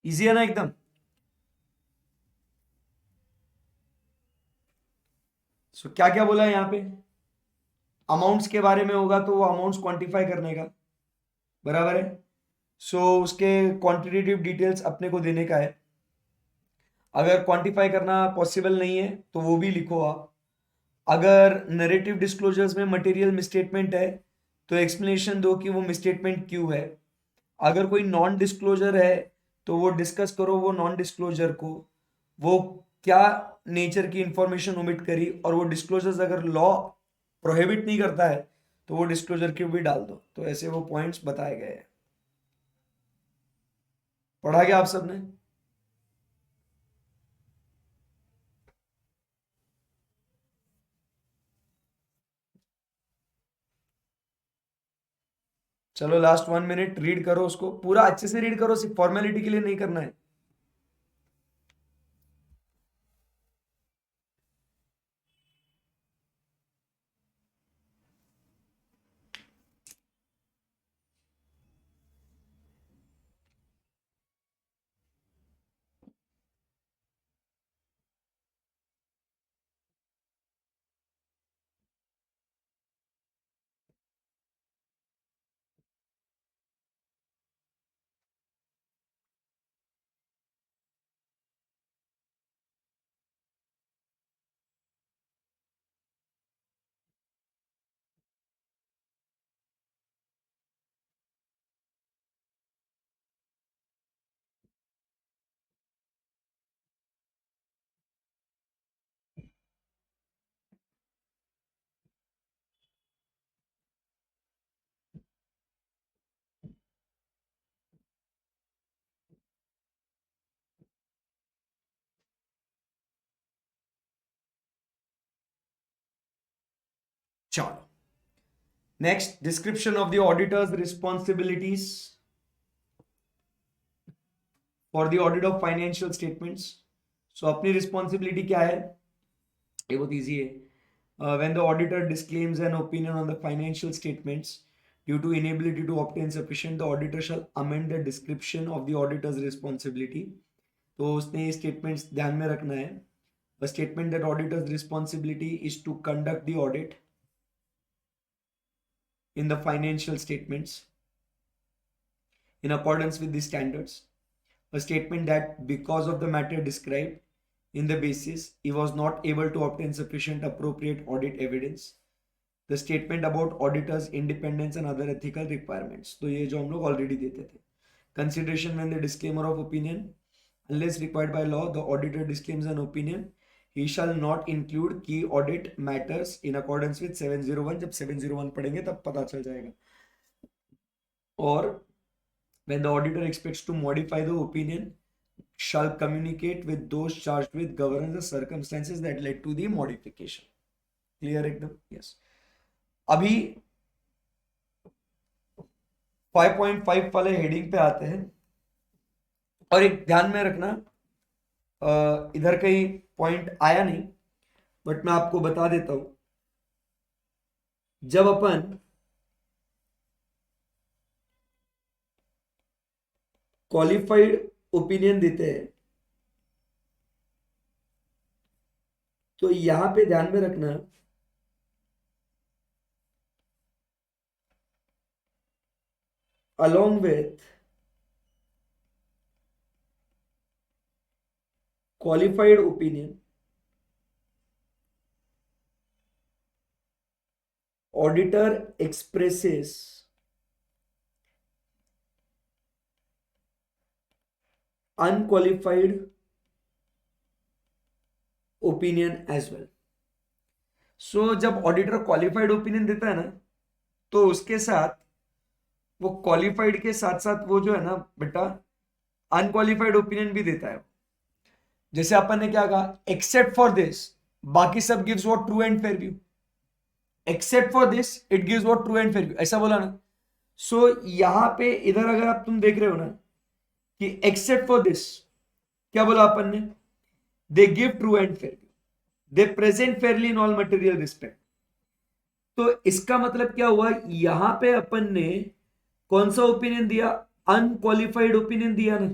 इजी है ना एकदम? सो क्या क्या बोला है यहाँ पे? अमाउंट्स के बारे में होगा तो वो अमाउंट्स क्वांटिफाई करने का, बराबर है। सो उसके क्वांटिटेटिव डिटेल्स अपने को देने का है। अगर क्वांटिफाई करना पॉसिबल नहीं है तो वो भी लिखो आप। अगर नरेटिव डिस्क्लोजर्स में मटेरियल मिसस्टेटमेंट है तो एक्सप्लेनेशन दो कि वो मिसस्टेटमेंट क्यों है। अगर कोई नॉन डिस्क्लोजर है तो वो डिस्कस करो वो नॉन डिस्क्लोजर को, वो क्या नेचर की इंफॉर्मेशन ओमिट करी, और वो डिस्क्लोजर्स अगर लॉ प्रोहिबिट नहीं करता है तो वो डिस्क्लोजर क्यों भी डाल दो। तो ऐसे वो पॉइंट्स बताए गए हैं। पढ़ा क्या आप सबने? चलो लास्ट 1 मिनट रीड करो, उसको पूरा अच्छे से रीड करो, सिर्फ फॉर्मेलिटी के लिए नहीं करना है। चलो next, description of the auditor's responsibilities for the audit of financial statements. So अपनी रिस्पॉन्सिबिलिटी क्या है, ये बहुत ईजी है। When the auditor disclaims an opinion on the financial statements due to inability to obtain sufficient, the auditor shall amend the description of the auditor's responsibility. तो उसने ये स्टेटमेंट्स ध्यान में रखना है। A statement that auditor's responsibility is to conduct the audit in the financial statements in accordance with the standards. A statement that because of the matter described in the basis, he was not able to obtain sufficient appropriate audit evidence. The statement about auditor's independence and other ethical requirements. तो ये जो हम लोग already देते थे. Consideration when the disclaimer of opinion, unless required by law, the auditor disclaims an opinion. He shall not include key audit matters in accordance with 701. जब 701 पढ़ेंगे तब पता चल जाएगा। और when the auditor expects to modify the opinion, shall communicate with those charged with governing the circumstances that led to the modification. Clear एकदम? Yes. अभी 5.5 वाले हेडिंग पे आते हैं, और एक ध्यान में रखना, इधर कहीं पॉइंट आया नहीं बट मैं आपको बता देता हूं। जब अपन क्वालिफाइड ओपिनियन देते हैं तो यहां पे ध्यान में रखना, along with qualified opinion, auditor expresses unqualified opinion as well. So जब ऑडिटर क्वालिफाइड ओपिनियन देता है ना, तो उसके साथ वो क्वालिफाइड के साथ साथ वो जो है ना बेटा अनक्वालिफाइड ओपिनियन भी देता है। जैसे अपन ने क्या कहा, एक्सेप्ट फॉर दिस, बाकी सब gives what true and fair view, accept for this it gives what true and fair view, ऐसा बोला ना। सो यहां पे इधर अगर आप तुम देख रहे हो ना कि एक्सेप्ट फॉर दिस क्या बोला अपन ने, they give true and fair view, they present fairly in all material respect. तो इसका मतलब क्या हुआ, यहां पे अपन ने कौन सा ओपिनियन दिया, अनक्वालिफाइड ओपिनियन दिया ना,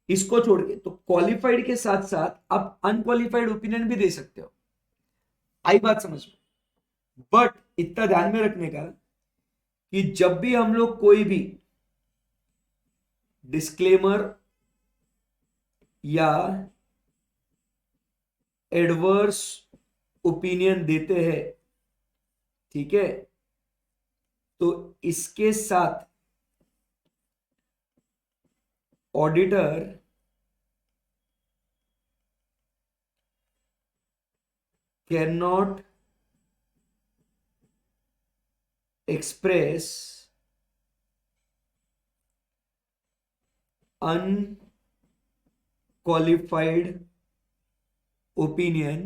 इसको छोड़ के। तो क्वालिफाइड के साथ साथ आप अनक्वालिफाइड ओपिनियन भी दे सकते हो। आई बात समझ में? बट इतना ध्यान में रखने का कि जब भी हम लोग कोई भी डिस्क्लेमर या एडवर्स ओपिनियन देते हैं, ठीक है, तो इसके साथ auditor can not express unqualified opinion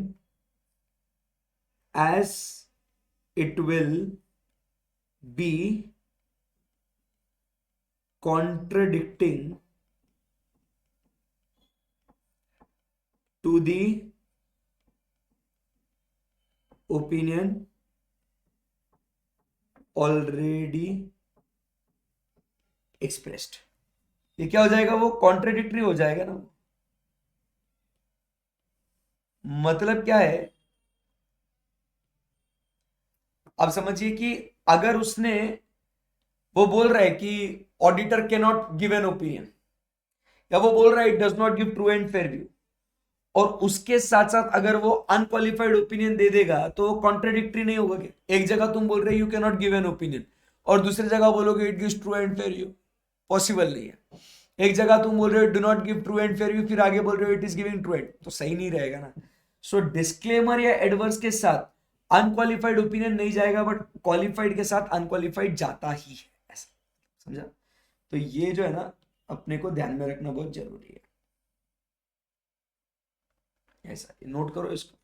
as it will be contradicting to the opinion already expressed। ये क्या हो जाएगा, वो कॉन्ट्रेडिक्टरी हो जाएगा ना। मतलब क्या है, अब समझिए कि अगर उसने, वो बोल रहा है कि auditor can not give an opinion, या वो बोल रहा है it does not give true and fair view, और उसके साथ साथ अगर वो अनक्वालिफाइड ओपिनियन दे देगा तो वो कॉन्ट्रेडिक्टरी नहीं होगा क्या? एक जगह तुम बोल रहे हो you can not give an opinion, और दूसरी जगह बोलोगे it gives true and fair view, possible नहीं है। एक जगह तुम बोल रहे हो do not give true and fair view, फिर आगे बोल रहे हो it is giving true and, तो सही नहीं रहेगा ना। सो डिस्क्लेमर या एडवर्स के साथ अनक्वालिफाइड ओपिनियन नहीं जाएगा, बट क्वालिफाइड के साथ अनक्वालिफाइड जाता ही है, ऐसा समझा? तो ये जो है ना, अपने को ध्यान में रखना बहुत जरूरी है, ऐसा नोट करो इसको।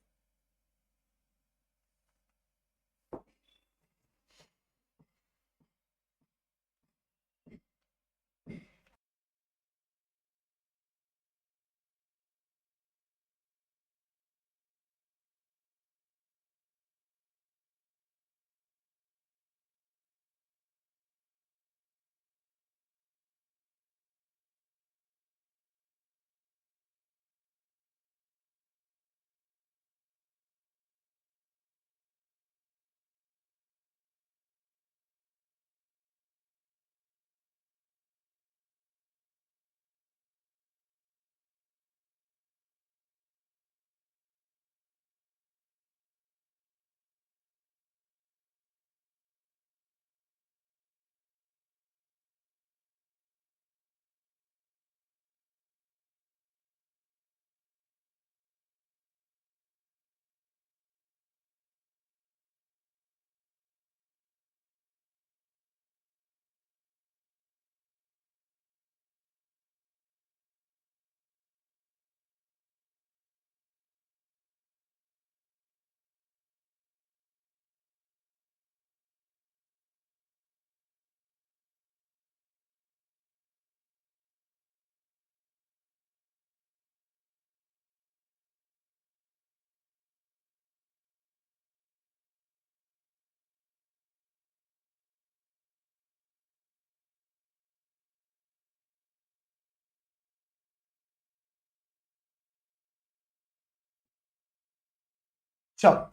चलो,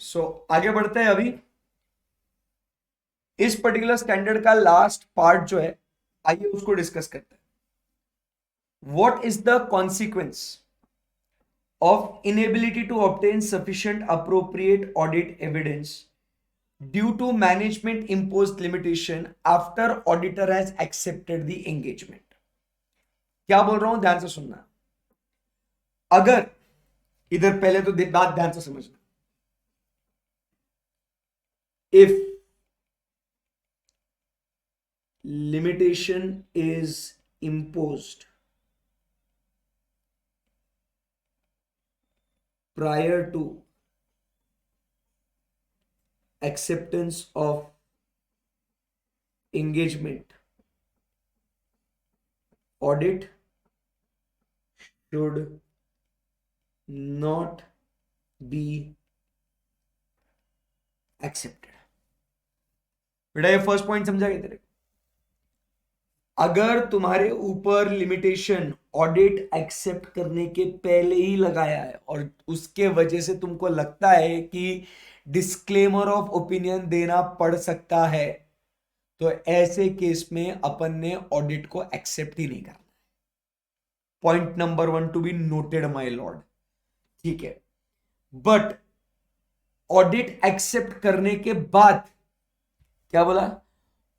सो आगे बढ़ते हैं। अभी इस पर्टिकुलर स्टैंडर्ड का लास्ट पार्ट जो है, आइए उसको डिस्कस करते हैं। What is the consequence of inability to obtain sufficient appropriate audit evidence due to management imposed limitation after auditor has accepted the engagement। क्या बोल रहा हूं, ध्यान से सुनना। अगर इधर पहले तो बात ध्यान से समझना, if limitation is imposed prior to acceptance of engagement, audit should not be accepted। बेटा ये फर्स्ट पॉइंट समझा गया तेरे को? अगर तुम्हारे ऊपर लिमिटेशन ऑडिट एक्सेप्ट करने के पहले ही लगाया है और उसके वजह से तुमको लगता है कि डिस्क्लेमर ऑफ ओपिनियन देना पड़ सकता है, तो ऐसे केस में अपन ने ऑडिट को एक्सेप्ट ही नहीं करना। Point number 1 to be noted my lord, ठीक है? बट ऑडिट एक्सेप्ट करने के बाद, क्या बोला?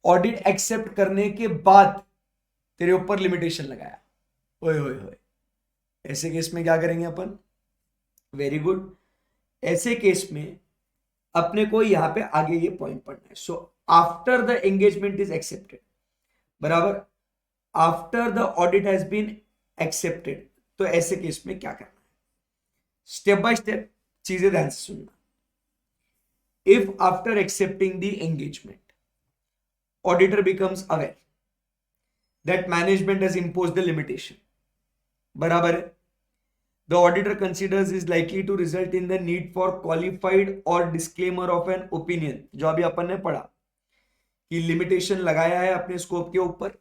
ऑडिट एक्सेप्ट करने के बाद तेरे ऊपर लिमिटेशन लगाया, ओए होए होए, ऐसे केस में क्या करेंगे अपन? वेरी गुड, ऐसे केस में अपने को यहां पे आगे ये पॉइंट पढ़ना है। So after the engagement is accepted, बराबर, after the audit has been accepted, तो ऐसे केस में क्या करना है? स्टेप बाय स्टेप चीजें ध्यान से सुनना। If after accepting the engagement auditor becomes aware that management has impose the limitation, बराबर है। The auditor considers is likely to result in the need for qualified और डिस्क्लेमर ऑफ एन ओपिनियन, जो अभी अपन ने पढ़ा कि लिमिटेशन लगाया है अपने स्कोप के ऊपर,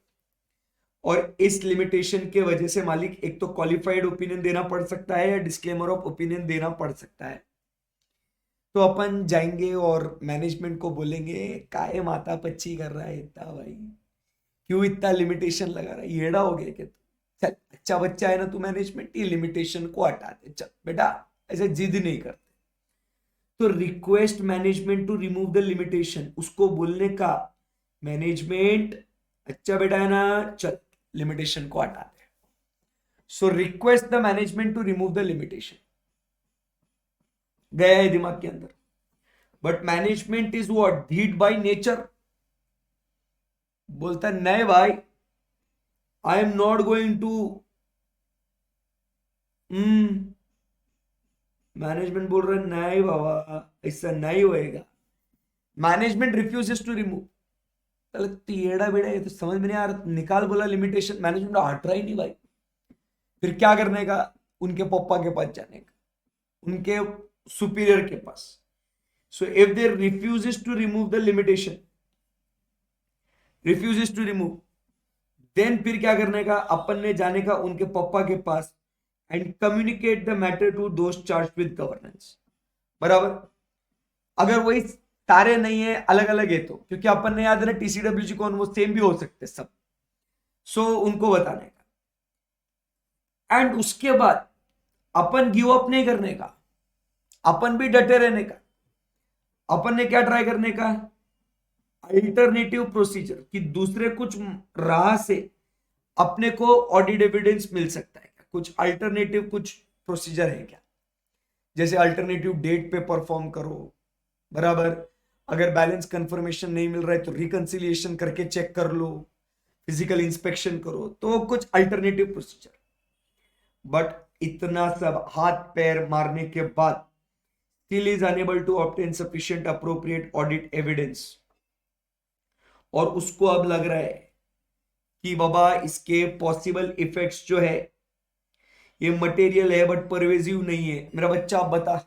और इस लिमिटेशन के वजह से मालिक एक तो क्वालिफाइड ओपिनियन देना पड़ सकता है या डिस्क्लेमर ऑफ ओपिनियन देना पड़ सकता है। तो अपन जाएंगे और मैनेजमेंट को बोलेंगे काहे माता पच्ची कर रहा है इतना भाई, क्यों इतना लिमिटेशन लगा रहा है, येड़ा हो गया क्या तू, चल अच्छा बच्चा है ना तू, मैनेजमेंट ये लिमिटेशन को हटा दे, चल बेटा ऐसे जिद नहीं करते। तो request management to remove the limitation, उसको बोलने का मैनेजमेंट अच्छा बेटा है ना, चल लिमिटेशन को हटा दे। So request the management to remove the limitation, गया है दिमाग के अंदर। बट मैनेजमेंट इज व्हाट, धीट बाय नेचर, बोलता नहीं भाई I am not going to, management बोल रहा है नहीं बाबा ऐसा नहीं होएगा, मैनेजमेंट रिफ्यूजेस टू रिमूव। टेढ़ा बेड़ा ये तो समझ में नहीं आ रहा, निकाल बोला लिमिटेशन, मैनेजमेंट हट रहा ही नहीं भाई। फिर क्या करने का, उनके पप्पा के पास जाने का, उनके सुपीरियर के पास। So if they refuses to remove the limitation, refuses to remove, then फिर क्या करने का, अपन ने जाने का उनके पापा के पास and communicate the matter to those charge with governance, बराबर। अगर वही सारे नहीं है, अलग अलग है तो, क्योंकि अपन ने याद है ना टीसीडब्ल्यूजी कौन, वो सेम भी हो सकते सब। सो उनको बताने का, एंड उसके बाद अपन गिव अप नहीं करने का, अपन भी डटे रहने का। अपन ने क्या ट्राई करने का, अल्टरनेटिव प्रोसीजर, कि दूसरे कुछ राह से अपने को ऑडिट एविडेंस मिल सकता है क्या, कुछ अल्टरनेटिव कुछ प्रोसीजर है क्या, जैसे अल्टरनेटिव डेट पे परफॉर्म करो, बराबर। अगर बैलेंस कंफर्मेशन नहीं मिल रहा है तो रिकंसिलिएशन करके चेक कर लो, फिजिकल इंस्पेक्शन करो, तो कुछ अल्टरनेटिव प्रोसीजर। बट इतना सब हाथ पैर मारने के बाद still is unable to obtain sufficient appropriate audit evidence, और उसको अब लग रहा है कि बाबा इसके पॉसिबल इफेक्ट्स जो है ये मटेरियल है बट परवेजिव नहीं है। मेरा बच्चा आप बता,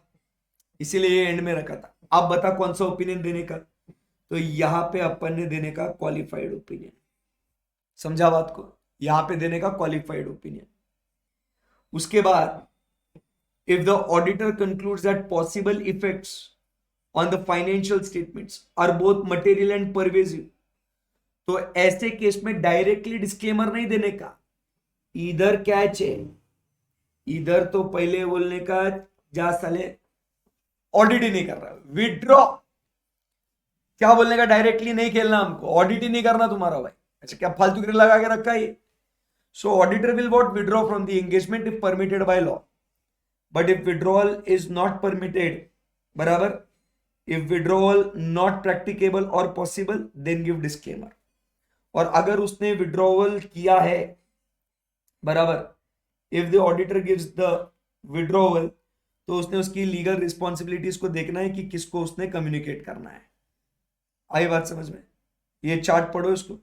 इसीलिए एंड में रखा था, आप बता कौन सा ओपिनियन देने का। तो यहां पे अपन ने देने का क्वालिफाइड ओपिनियन, समझा बात को, यहां पे देने का क्वालिफाइड ओपिनियन। उसके बाद if the auditor concludes that possible effects on the financial statements are both material and pervasive, तो ऐसे केस में डायरेक्टली डिस्क्लेमर नहीं देने का, इधर क्या है, इधर तो पहले बोलने का जा साले ऑडिट ही नहीं कर रहा, विड्रॉ। क्या बोलने का, डायरेक्टली नहीं खेलना हमको, ऑडिट ही नहीं करना तुम्हारा भाई। अच्छा क्या फालतू गिर लगा के रखा है। सो auditor will what, withdraw from the engagement if permitted by law, but if withdrawal is not permitted, बराबर, if withdrawal not practicable or possible then give disclaimer। और अगर उसने withdrawal किया है, बराबर, if the auditor gives the withdrawal, तो उसने उसकी लीगल रिस्पॉन्सिबिलिटीज को देखना है कि किसको उसने कम्युनिकेट करना है। आई बात समझ में, ये चार्ट पढ़ो इसको,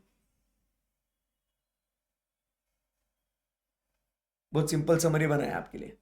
बहुत सिंपल समरी बनाया आपके लिए।